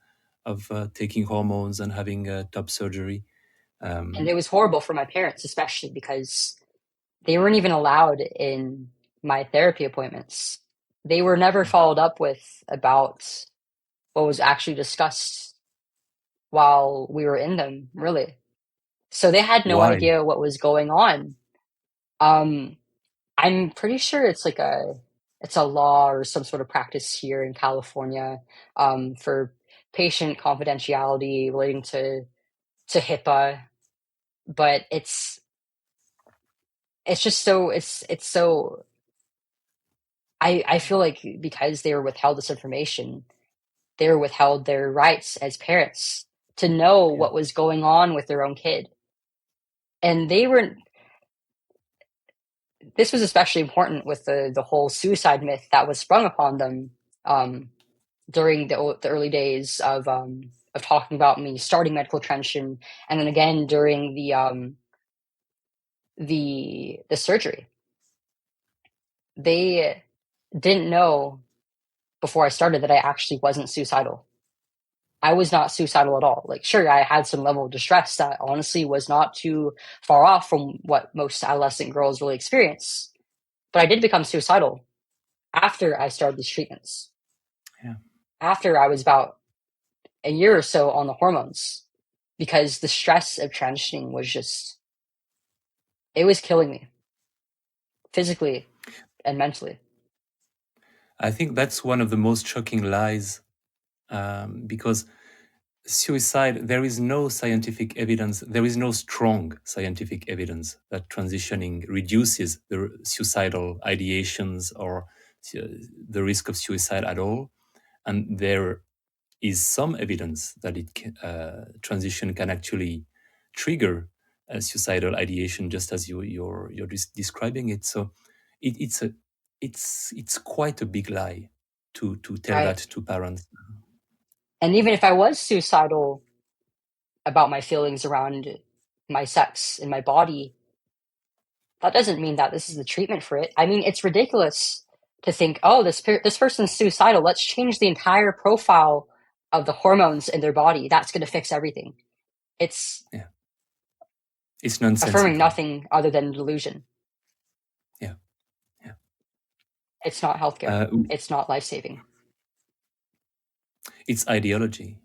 taking hormones and having top surgery. And it was horrible for my parents, especially because they weren't even allowed in my therapy appointments. They were never followed up with about what was actually discussed while we were in them, really. So they had no Why? idea what was going on. I'm pretty sure it's a law or some sort of practice here in California, for patient confidentiality relating to HIPAA, but it's just so it's so I feel like because they were withheld this information, they were withheld their rights as parents to know Yeah. what was going on with their own kid. And this was especially important with the whole suicide myth that was sprung upon them, during the early days of talking about me starting medical transition, and then again during the surgery. They didn't know before I started that I actually wasn't suicidal. I was not suicidal at all. Like, sure, I had some level of distress that honestly was not too far off from what most adolescent girls really experience. But I did become suicidal after I started these treatments. Yeah. After I was about a year or so on the hormones, because the stress of transitioning it was killing me physically and mentally. I think that's one of the most shocking lies, because suicide, there is no scientific evidence, there is no strong scientific evidence that transitioning reduces the suicidal ideations or the risk of suicide at all. And there is some evidence that transition can actually trigger a suicidal ideation, just as you're describing it. So it's quite a big lie to tell that Right. to parents. And even if I was suicidal about my feelings around my sex and my body, that doesn't mean that this is the treatment for it. I mean, it's ridiculous to think, oh, this person's suicidal. Let's change the entire profile of the hormones in their body. That's going to fix everything. It's Yeah, it's affirming nonsensical. nothing other than delusion. Yeah, yeah. It's not healthcare. Uh, It's not life saving. it's ideology,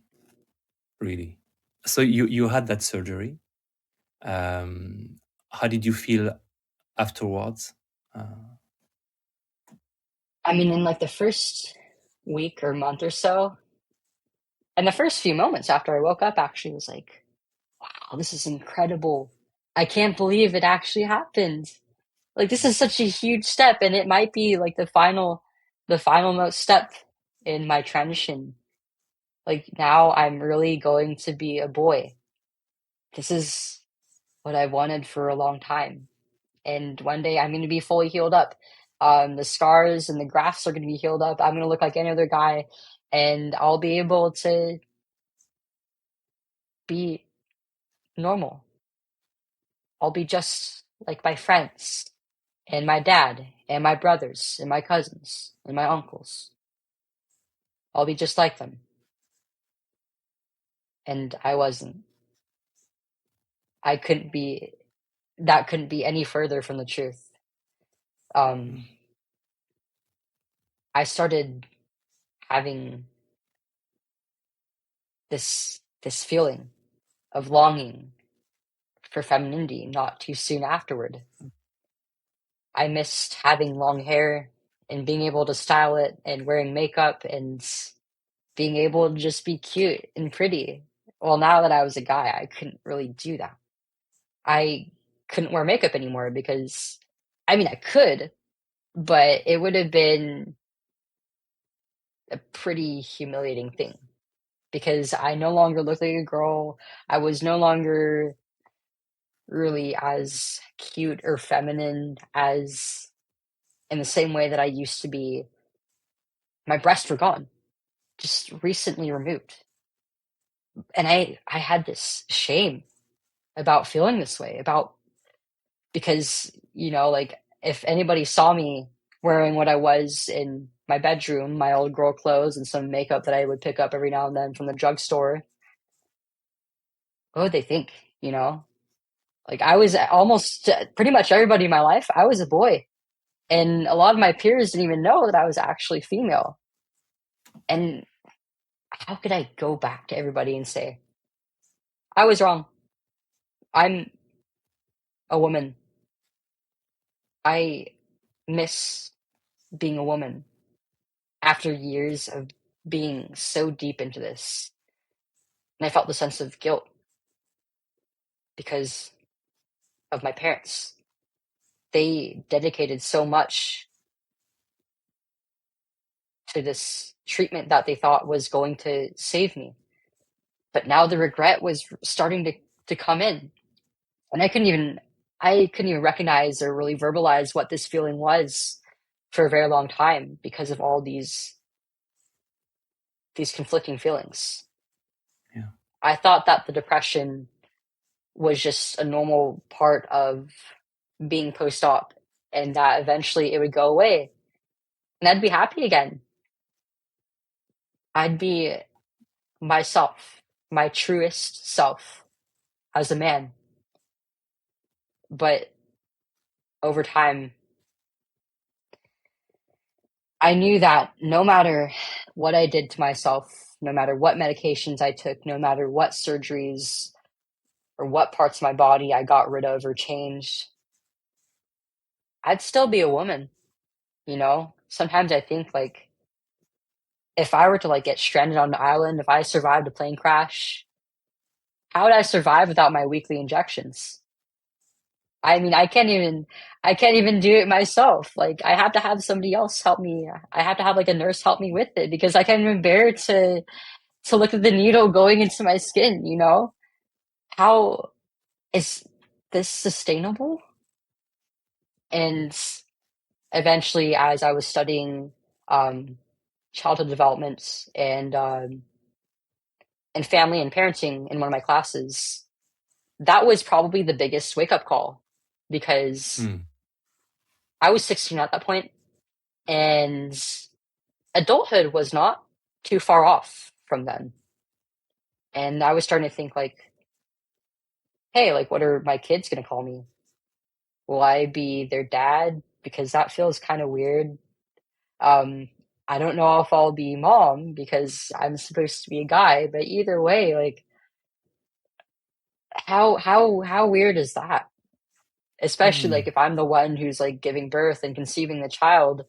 really. So you had that surgery. How did you feel afterwards? I mean, in like the first week or month or so, and the first few moments after I woke up actually was like, wow, this is incredible. I can't believe it actually happened. Like, this is such a huge step, and it might be like the final most step in my transition. Like, now I'm really going to be a boy. This is what I wanted for a long time. And one day I'm going to be fully healed up. The scars and the grafts are going to be healed up. I'm going to look like any other guy, and I'll be able to be normal. I'll be just like my friends and my dad and my brothers and my cousins and my uncles. I'll be just like them. And I wasn't. I couldn't be, that couldn't be any further from the truth. Um, I started having this feeling of longing for femininity not too soon afterward. I missed having long hair and being able to style it and wearing makeup and being able to just be cute and pretty. Well, now that I was a guy, I couldn't really do that. I couldn't wear makeup anymore because, I mean, I could, but it would have been a pretty humiliating thing because I no longer looked like a girl. I was no longer really as cute or feminine as in the same way that I used to be. My breasts were gone, just recently removed. And I had this shame about feeling this way, because, like if anybody saw me wearing what I was in my bedroom, my old girl clothes, and some makeup that I would pick up every now and then from the drugstore, what would they think, you know? Like, I was almost pretty much everybody in my life, I was a boy. And a lot of my peers didn't even know that I was actually female. And how could I go back to everybody and say, I was wrong. I'm a woman. I miss being a woman after years of being so deep into this. And I felt the sense of guilt because of my parents. They dedicated so much to this treatment that they thought was going to save me. But now the regret was starting to come in. And I couldn't even recognize or really verbalize what this feeling was for a very long time because of all these conflicting feelings. Yeah. I thought that the depression was just a normal part of being post-op and that eventually it would go away and I'd be happy again. I'd be myself, my truest self as a man. But over time, I knew that no matter what I did to myself, no matter what medications I took, no matter what surgeries or what parts of my body I got rid of or changed, I'd still be a woman, you know? Sometimes I think like if I were to like get stranded on an island, if I survived a plane crash, how would I survive without my weekly injections? I mean, I can't even do it myself. Like I have to have somebody else help me. I have to have like a nurse help me with it because I can't even bear to look at the needle going into my skin, you know? How is this sustainable? And eventually, as I was studying childhood development and family and parenting in one of my classes, that was probably the biggest wake up call because I was 16 at that point, and adulthood was not too far off from then. And I was starting to think like, hey, like, what are my kids gonna call me? Will I be their dad? Because that feels kind of weird. Um, I don't know if I'll be mom because I'm supposed to be a guy, but either way, like, how weird is that? Especially like if I'm the one who's like giving birth and conceiving the child,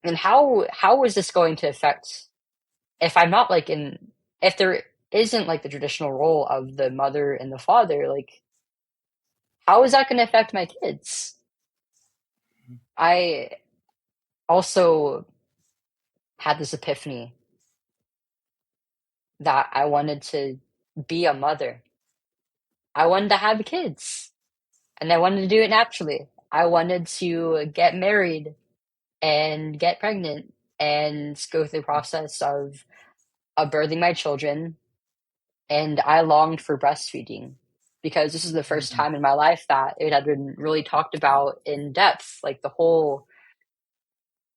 and how is this going to affect if I'm not like in if there isn't like the traditional role of the mother and the father, like how is that going to affect my kids? I also had this epiphany that I wanted to be a mother. I wanted to have kids, and I wanted to do it naturally. I wanted to get married and get pregnant and go through the process of birthing my children, and I longed for breastfeeding because this is the first time in my life that it had been really talked about in depth, like the whole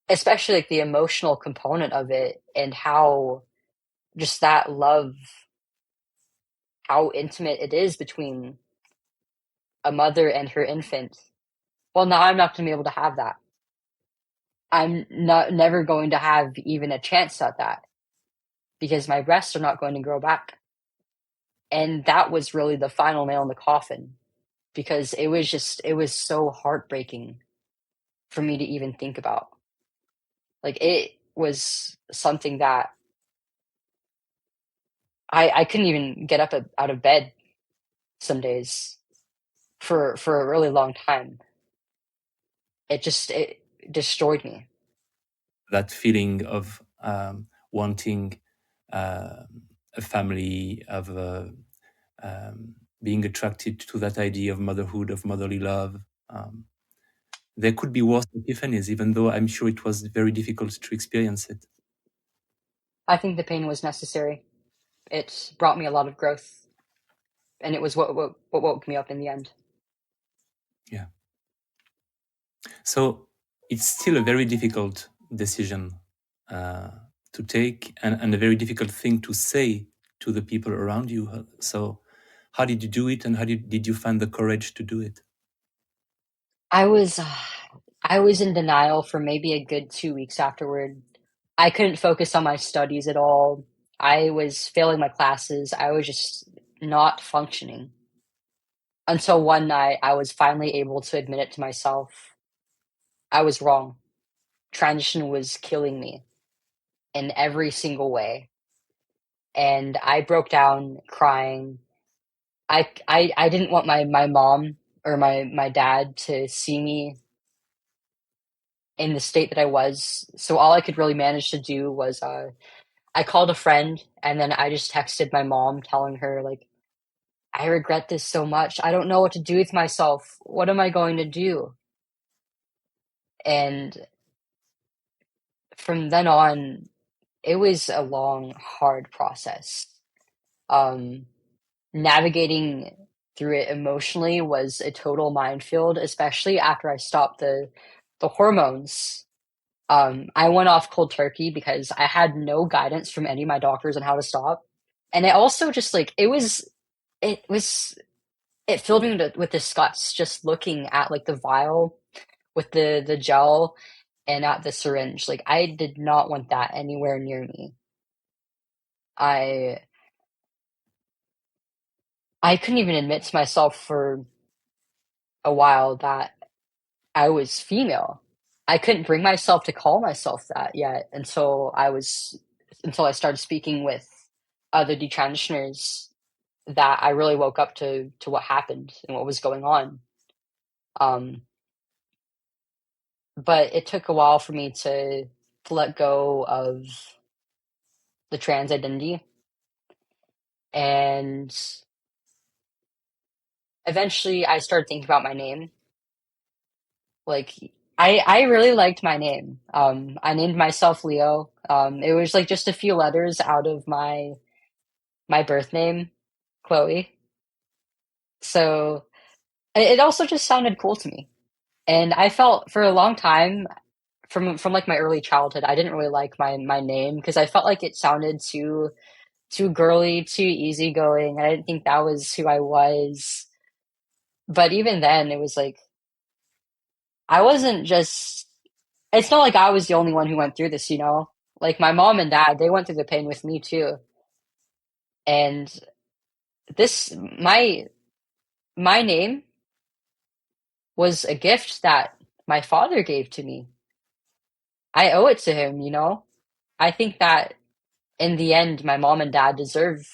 especially like the emotional component of it and how just that love, how intimate it is between a mother and her infant. Well, now I'm not gonna be able to have that. I'm not never going to have even a chance at that because my breasts are not going to grow back. And that was really the final nail in the coffin because it was so heartbreaking for me to even think about. Like it was something that I couldn't even get up out of bed some days for a really long time. It destroyed me. That feeling of wanting a family, of being attracted to that idea of motherhood, of motherly love. There could be worse epiphanies, even though I'm sure it was very difficult to experience it. I think the pain was necessary. It brought me a lot of growth, and it was what woke me up in the end. Yeah. So it's still a very difficult decision to take, and a very difficult thing to say to the people around you. So how did you do it, and how did you find the courage to do it? I was I was in denial for maybe a good 2 weeks afterward. I couldn't focus on my studies at all. I was failing my classes. I was just not functioning. Until one night, I was finally able to admit it to myself. I was wrong. Transition was killing me in every single way. And I broke down crying. I didn't want my mom or my dad to see me in the state that I was. So all I could really manage to do was I called a friend and then I just texted my mom telling her like, I regret this so much. I don't know what to do with myself. What am I going to do? And from then on, it was a long, hard process. Um, Navigating through it emotionally was a total minefield, especially after I stopped the hormones. I went off cold turkey because I had no guidance from any of my doctors on how to stop. And it also just like it was it filled me with disgust just looking at like the vial with the gel and at the syringe. Like I did not want that anywhere near me. I I couldn't even admit to myself for a while that I was female. I couldn't bring myself to call myself that yet until I started speaking with other detransitioners that I really woke up to what happened and what was going on. Um, but it took a while for me to let go of the trans identity, and eventually I started thinking about my name. Like I really liked my name. I named myself Leo. It was like just a few letters out of my birth name, Chloe. So it also just sounded cool to me. And I felt for a long time from like my early childhood, I didn't really like my name because I felt like it sounded too girly, too easygoing. I didn't think that was who I was. But even then, it was like I wasn't just. It's not like I was the only one who went through this, you know. Like my mom and dad, they went through the pain with me too. And this my name was a gift that my father gave to me. I owe it to him, you know? I think that in the end, my mom and dad deserve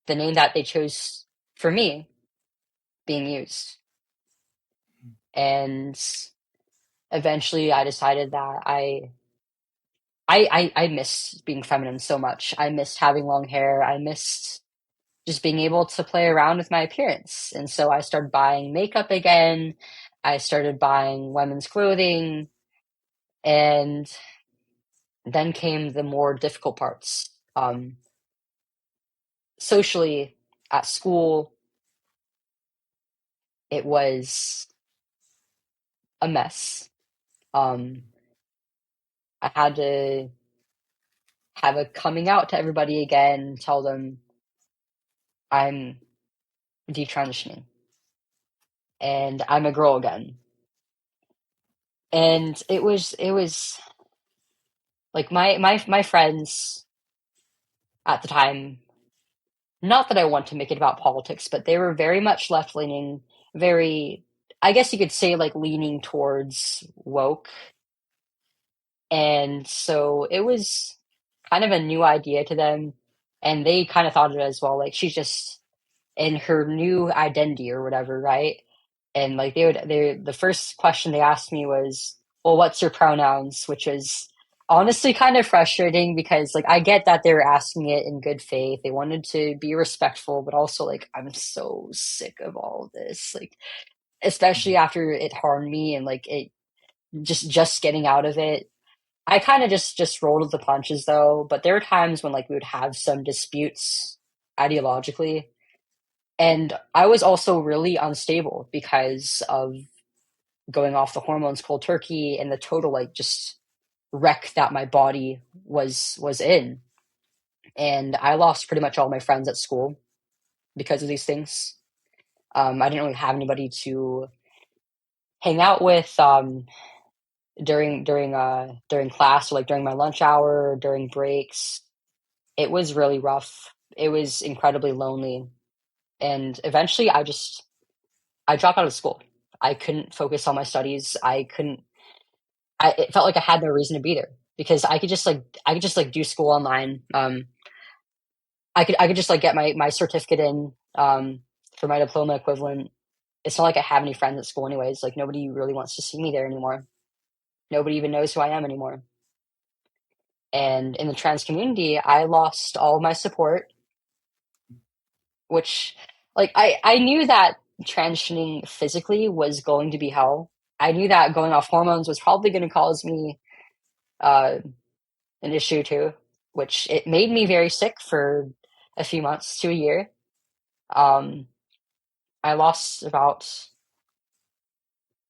the name that they chose for me being used. And eventually I decided that I missed being feminine so much. I missed having long hair. I missed just being able to play around with my appearance. And so I started buying makeup again. I started buying women's clothing. And then came the more difficult parts. Socially, at school, it was a mess. Um, I had to have a coming out to everybody again, tell them I'm detransitioning and I'm a girl again. And it was like my friends at the time, not that I want to make it about politics, but they were very much left leaning, very, I guess you could say, like leaning towards woke. And so it was kind of a new idea to them. And they kind of thought of it as well. Like she's just in her new identity or whatever, right? And like the first question they asked me was, well, what's your pronouns? Which is honestly kind of frustrating because like I get that they were asking it in good faith. They wanted to be respectful, but also like I'm so sick of all of this. Like especially after it harmed me and like it just getting out of it. I kind of just rolled with the punches though, but there were times when like we would have some disputes ideologically, and I was also really unstable because of going off the hormones cold turkey and the total like just wreck that my body was in. And I lost pretty much all my friends at school because of these things. I didn't really have anybody to hang out with during class, or like during my lunch hour, during breaks. It was really rough. It was incredibly lonely. And eventually I dropped out of school. I couldn't focus on my studies. It felt like I had no reason to be there, because I could just do school online. I could just like get my certificate in for my diploma equivalent. It's not like I have any friends at school anyways. Like, nobody really wants to see me there anymore. Nobody even knows who I am anymore. And in the trans community, I lost all my support, which, like, I knew that transitioning physically was going to be hell. I knew that going off hormones was probably going to cause me an issue too, which it made me very sick for a few months to a year. I lost about,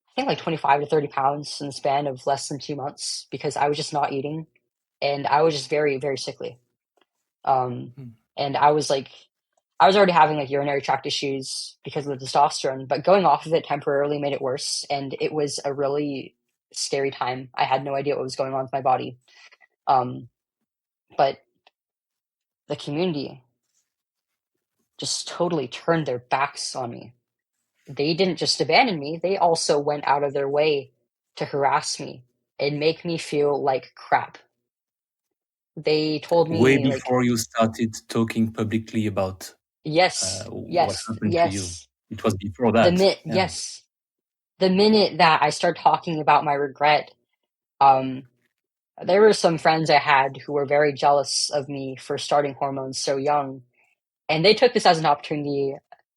I think, like 25 to 30 pounds in the span of less than 2 months, because I was just not eating, and I was just very, very sickly. And I was already having like urinary tract issues because of the testosterone, but going off of it temporarily made it worse. And it was a really scary time. I had no idea what was going on with my body. But the community just totally turned their backs on me. They didn't just abandon me, they also went out of their way to harass me and make me feel like crap. They told Way me, like, before you started talking publicly about yes, what yes, happened to you. yes. It was before that. Yeah. Yes. The minute that I started talking about my regret, there were some friends I had who were very jealous of me for starting hormones so young, and they took this as an opportunity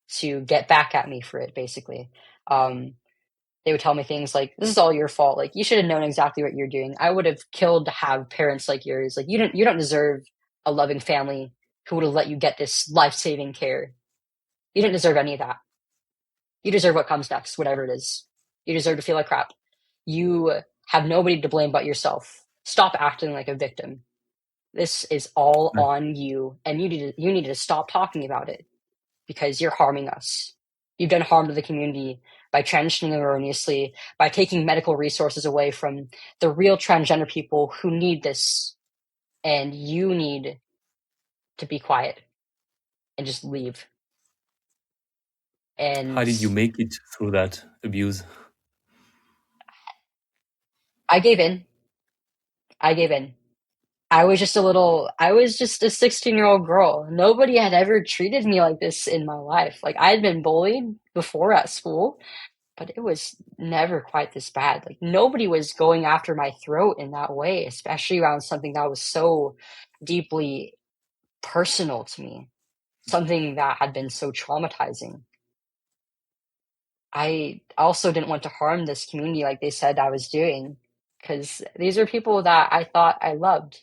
to get back at me for it, basically. They would tell me things like, "This is all your fault. Like, you should have known exactly what you're doing. I would have killed to have parents like yours. Like, you don't deserve a loving family who would have let you get this life-saving care. You didn't deserve any of that. You deserve what comes next, whatever it is. You deserve to feel like crap. You have nobody to blame but yourself. Stop acting like a victim. This is all Right. on you, and you need to stop talking about it, because you're harming us. You've done harm to the community by transitioning erroneously, by taking medical resources away from the real transgender people who need this, and you need to be quiet and just leave." How And did you make it through that abuse? I gave in. I gave in. I was just a 16-year-old girl. Nobody had ever treated me like this in my life. Like, I had been bullied before at school, but it was never quite this bad. Like, nobody was going after my throat in that way, especially around something that was so deeply personal to me, something that had been so traumatizing. I also didn't want to harm this community like they said I was doing, because these are people that I thought I loved.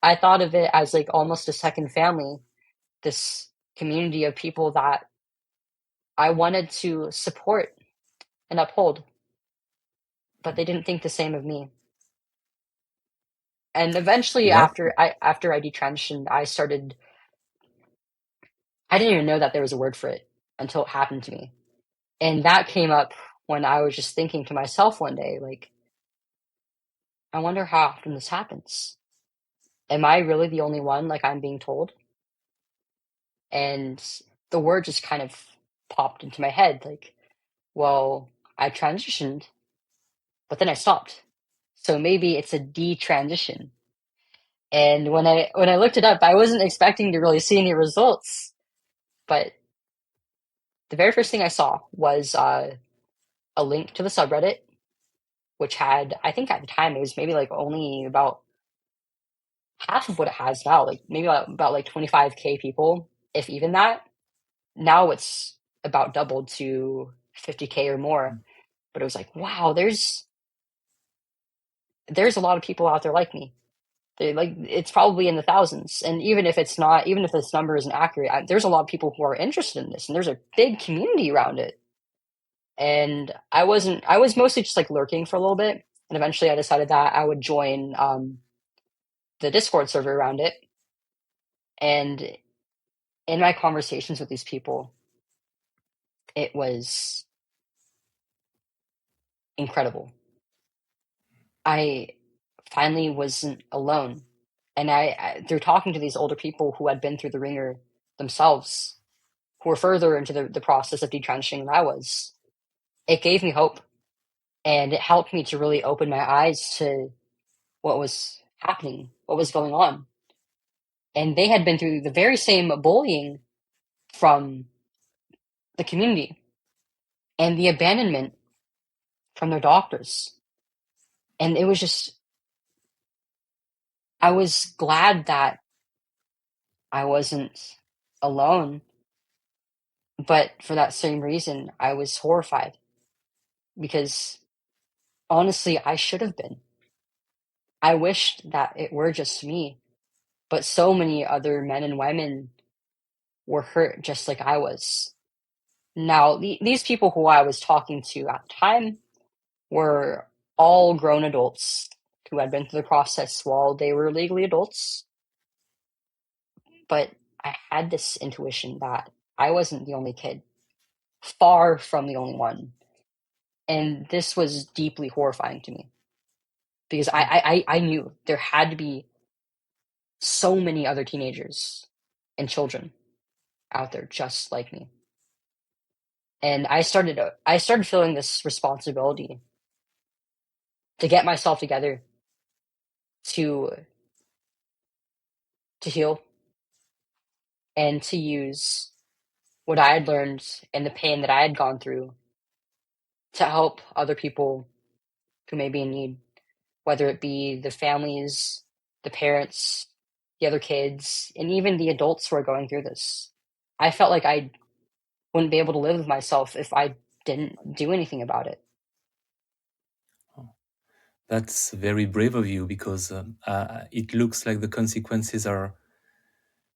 I thought of it as like almost a second family, this community of people that I wanted to support and uphold, but they didn't think the same of me. And eventually, What? after I detransitioned, I didn't even know that there was a word for it until it happened to me. And that came up when I was just thinking to myself one day, like, I wonder how often this happens. Am I really the only one, like I'm being told? And the word just kind of popped into my head, like, well, I transitioned, but then I stopped. So maybe it's a detransition. And when I looked it up, I wasn't expecting to really see any results. But the very first thing I saw was a link to the subreddit, which had, I think at the time, it was maybe like only about half of what it has now, like maybe about like 25K people, if even that. Now it's about doubled to 50K or more. But it was like, wow, there's a lot of people out there like me. It's probably in the thousands, and even if it's not, even if this number isn't accurate, there's a lot of people who are interested in this, and there's a big community around it. And I was mostly just like lurking for a little bit, And eventually I decided that I would join the Discord server around it. And in my conversations with these people, it was incredible. I finally wasn't alone. And through talking to these older people who had been through the ringer themselves, who were further into the process of detransitioning than I was, it gave me hope. And it helped me to really open my eyes to what was happening, what was going on. And they had been through the very same bullying from the community and the abandonment from their doctors. And it was just, I was glad that I wasn't alone, but for that same reason, I was horrified because honestly, I should have been. I wished that it were just me, but so many other men and women were hurt just like I was. Now, these people who I was talking to at the time were all grown adults who had been through the process while they were legally adults. But I had this intuition that I wasn't the only kid, far from the only one. And this was deeply horrifying to me because I knew there had to be so many other teenagers and children out there just like me. And I started feeling this responsibility to get myself together, to heal, and to use what I had learned and the pain that I had gone through to help other people who may be in need, whether it be the families, the parents, the other kids, and even the adults who are going through this. I felt like I wouldn't be able to live with myself if I didn't do anything about it. That's very brave of you because it looks like the consequences are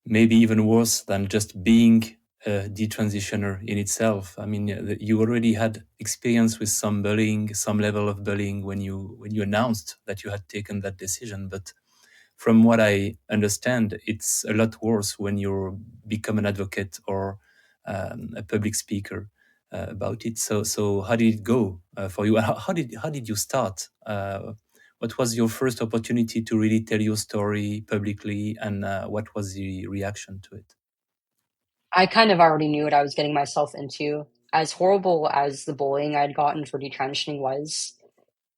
maybe even worse than just being a detransitioner in itself. I mean, you already had experience with some bullying, some level of bullying when you announced that you had taken that decision. But from what I understand, it's a lot worse when you become an advocate or a public speaker about it. So how did it go for you? How did you start? What was your first opportunity to really tell your story publicly, and what was the reaction to it? I kind of already knew what I was getting myself into. As horrible as the bullying I'd gotten for detransitioning was,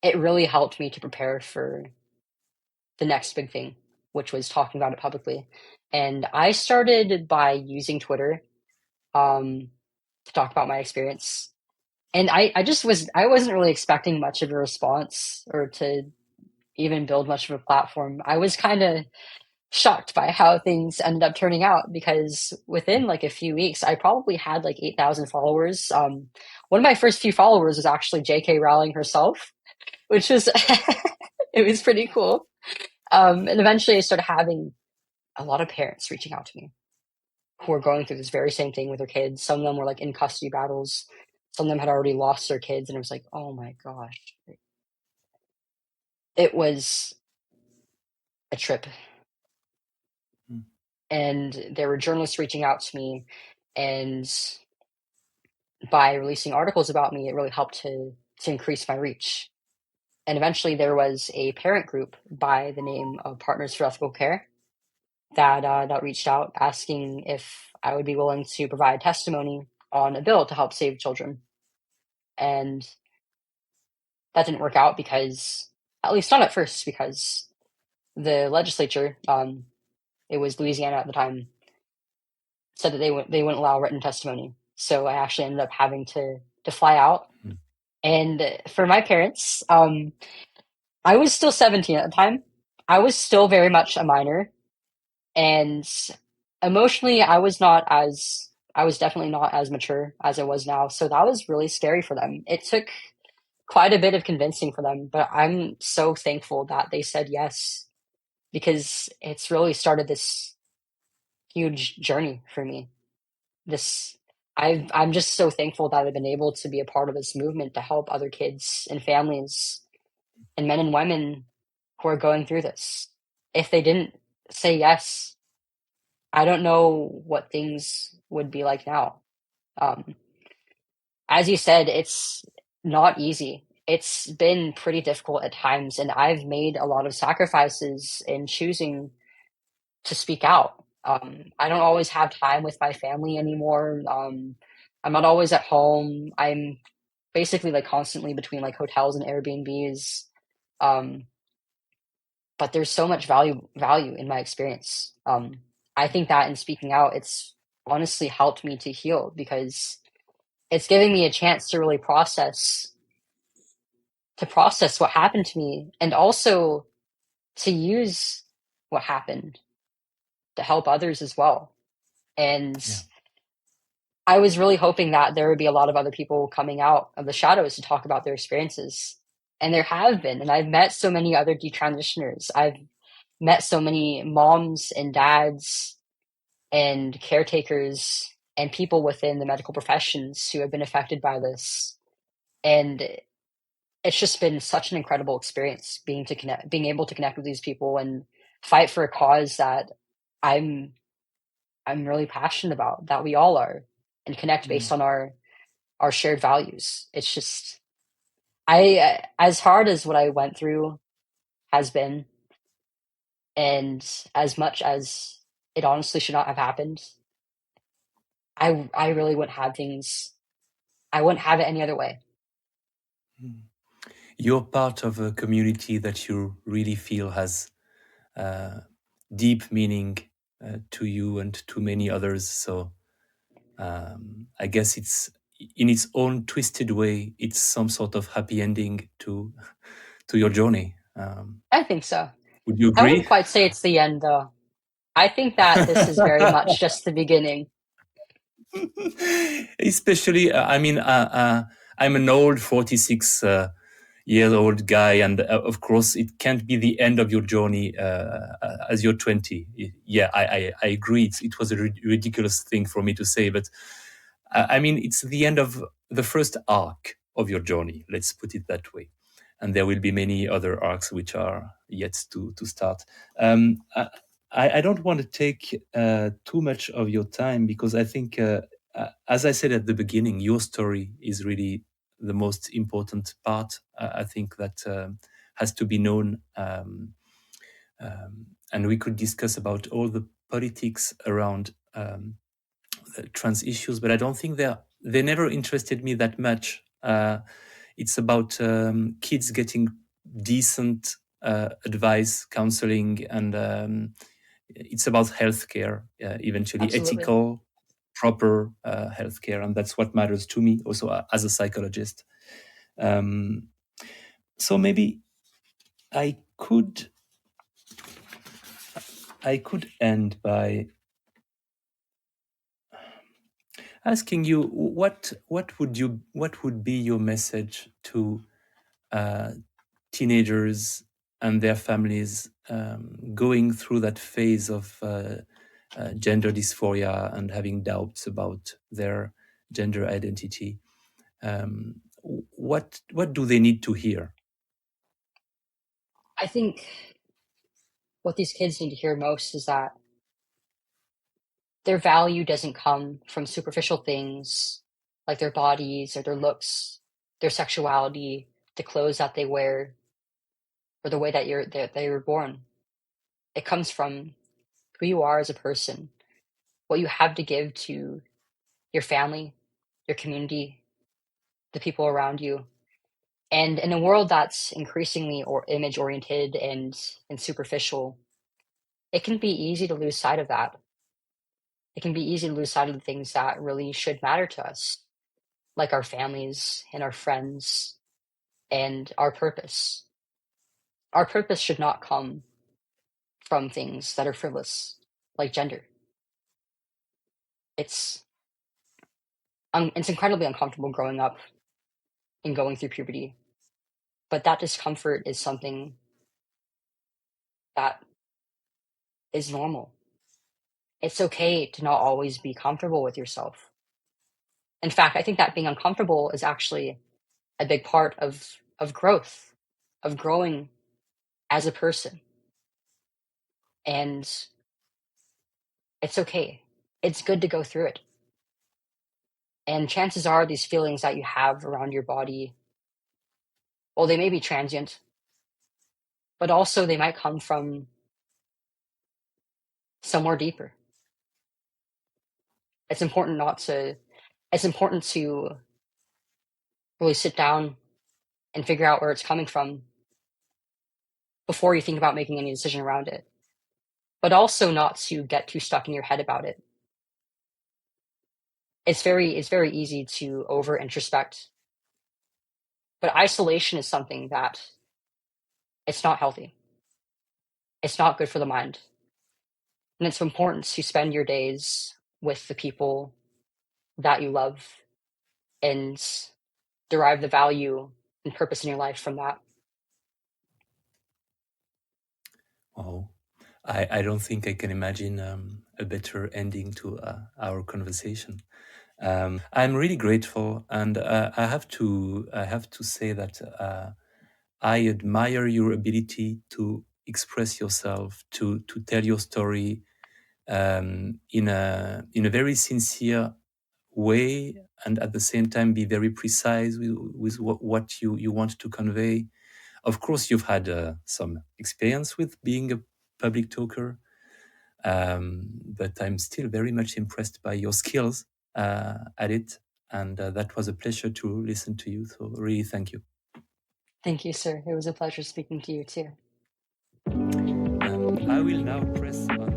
it really helped me to prepare for the next big thing, which was talking about it publicly. And I started by using Twitter to talk about my experience. And I wasn't really expecting much of a response or to even build much of a platform. I was kind of shocked by how things ended up turning out because within like a few weeks, I probably had like 8,000 followers. One of my first few followers was actually JK Rowling herself, which was, it was pretty cool. And eventually I started having a lot of parents reaching out to me who were going through this very same thing with their kids. Some of them were like in custody battles. Some of them had already lost their kids. And it was like, oh my gosh. It was a trip. Mm. And there were journalists reaching out to me. And by releasing articles about me, it really helped to increase my reach. And eventually there was a parent group by the name of Partners for Ethical Care that reached out asking if I would be willing to provide testimony on a bill to help save children. And that didn't work out because, at least not at first, because the legislature, it was Louisiana at the time, said that they wouldn't allow written testimony. So I actually ended up having to fly out. Mm. And for my parents, I was still 17 at the time. I was still very much a minor. And emotionally, I was definitely not as mature as I was now. So that was really scary for them. It took quite a bit of convincing for them, but I'm so thankful that they said yes because it's really started this huge journey for me. I'm just so thankful that I've been able to be a part of this movement to help other kids and families and men and women who are going through this. If they didn't say yes, I don't know what things would be like now. Um, as you said, it's not easy. It's been pretty difficult at times, and I've made a lot of sacrifices in choosing to speak out. I don't always have time with my family anymore. I'm not always at home. I'm basically like constantly between like hotels and Airbnbs. Um, but there's so much value in my experience. I think that in speaking out, it's honestly helped me to heal because it's giving me a chance to really process what happened to me and also to use what happened to help others as well. And Yeah. I was really hoping that there would be a lot of other people coming out of the shadows to talk about their experiences. And there have been. And I've met so many other detransitioners. I've met so many moms and dads and caretakers and people within the medical professions who have been affected by this. And it's just been such an incredible experience being able to connect with these people and fight for a cause that I'm I'm really passionate about, that we all are, and connect based Mm. on our shared values. It's just as hard as what I went through has been, and as much as it honestly should not have happened, I really wouldn't have things. I wouldn't have it any other way. Mm. You're part of a community that you really feel has deep meaning to you and to many others. So I guess it's in its own twisted way, it's some sort of happy ending to your journey. I think so. Would you I wouldn't agree? quite say it's the end, though. I think that this is very much just the beginning. Especially, I'm an old 46 year old guy, and of course, it can't be the end of your journey as you're 20. Yeah, I agree. It was a ridiculous thing for me to say, but it's the end of the first arc of your journey. Let's put it that way. And there will be many other arcs which are yet to start. I don't want to take too much of your time because I think, as I said at the beginning, your story is really the most important part. I think that has to be known. And we could discuss about all the politics around trans issues, but I don't think they never interested me that much. It's about kids getting decent advice, counseling, and it's about healthcare, eventually Absolutely. ethical, proper healthcare, and that's what matters to me also as a psychologist. So maybe I could end by asking you what would be your message to teenagers and their families going through that phase of gender dysphoria and having doubts about their gender identity. What do they need to hear? I think what these kids need to hear most is that their value doesn't come from superficial things like their bodies or their looks, their sexuality, the clothes that they wear, or the way that they were born. It comes from who you are as a person, what you have to give to your family, your community, the people around you. And in a world that's increasingly or image oriented and superficial, it can be easy to lose sight of that. It can be easy to lose sight of the things that really should matter to us, like our families and our friends and our purpose. Our purpose should not come from things that are frivolous, like gender. It's it's incredibly uncomfortable growing up and going through puberty, but that discomfort is something that is normal. It's okay to not always be comfortable with yourself. In fact, I think that being uncomfortable is actually a big part of growth. of growing as a person. And it's okay. It's good to go through it. And chances are these feelings that you have around your body, well, they may be transient, but also they might come from somewhere deeper. It's important to really sit down and figure out where it's coming from before you think about making any decision around it, but also not to get too stuck in your head about it. It's very easy to over introspect, but isolation is something that it's not healthy. It's not good for the mind. And it's important to spend your days with the people that you love and derive the value and purpose in your life from that. Oh, I don't think I can imagine a better ending to our conversation. I'm really grateful, and I have to say that I admire your ability to express yourself, to tell your story in a very sincere way, and at the same time be very precise with what you want to convey. Of course, you've had some experience with being a public talker, but I'm still very much impressed by your skills at it. And that was a pleasure to listen to you. So really, thank you. Thank you, sir. It was a pleasure speaking to you too. I will now press on.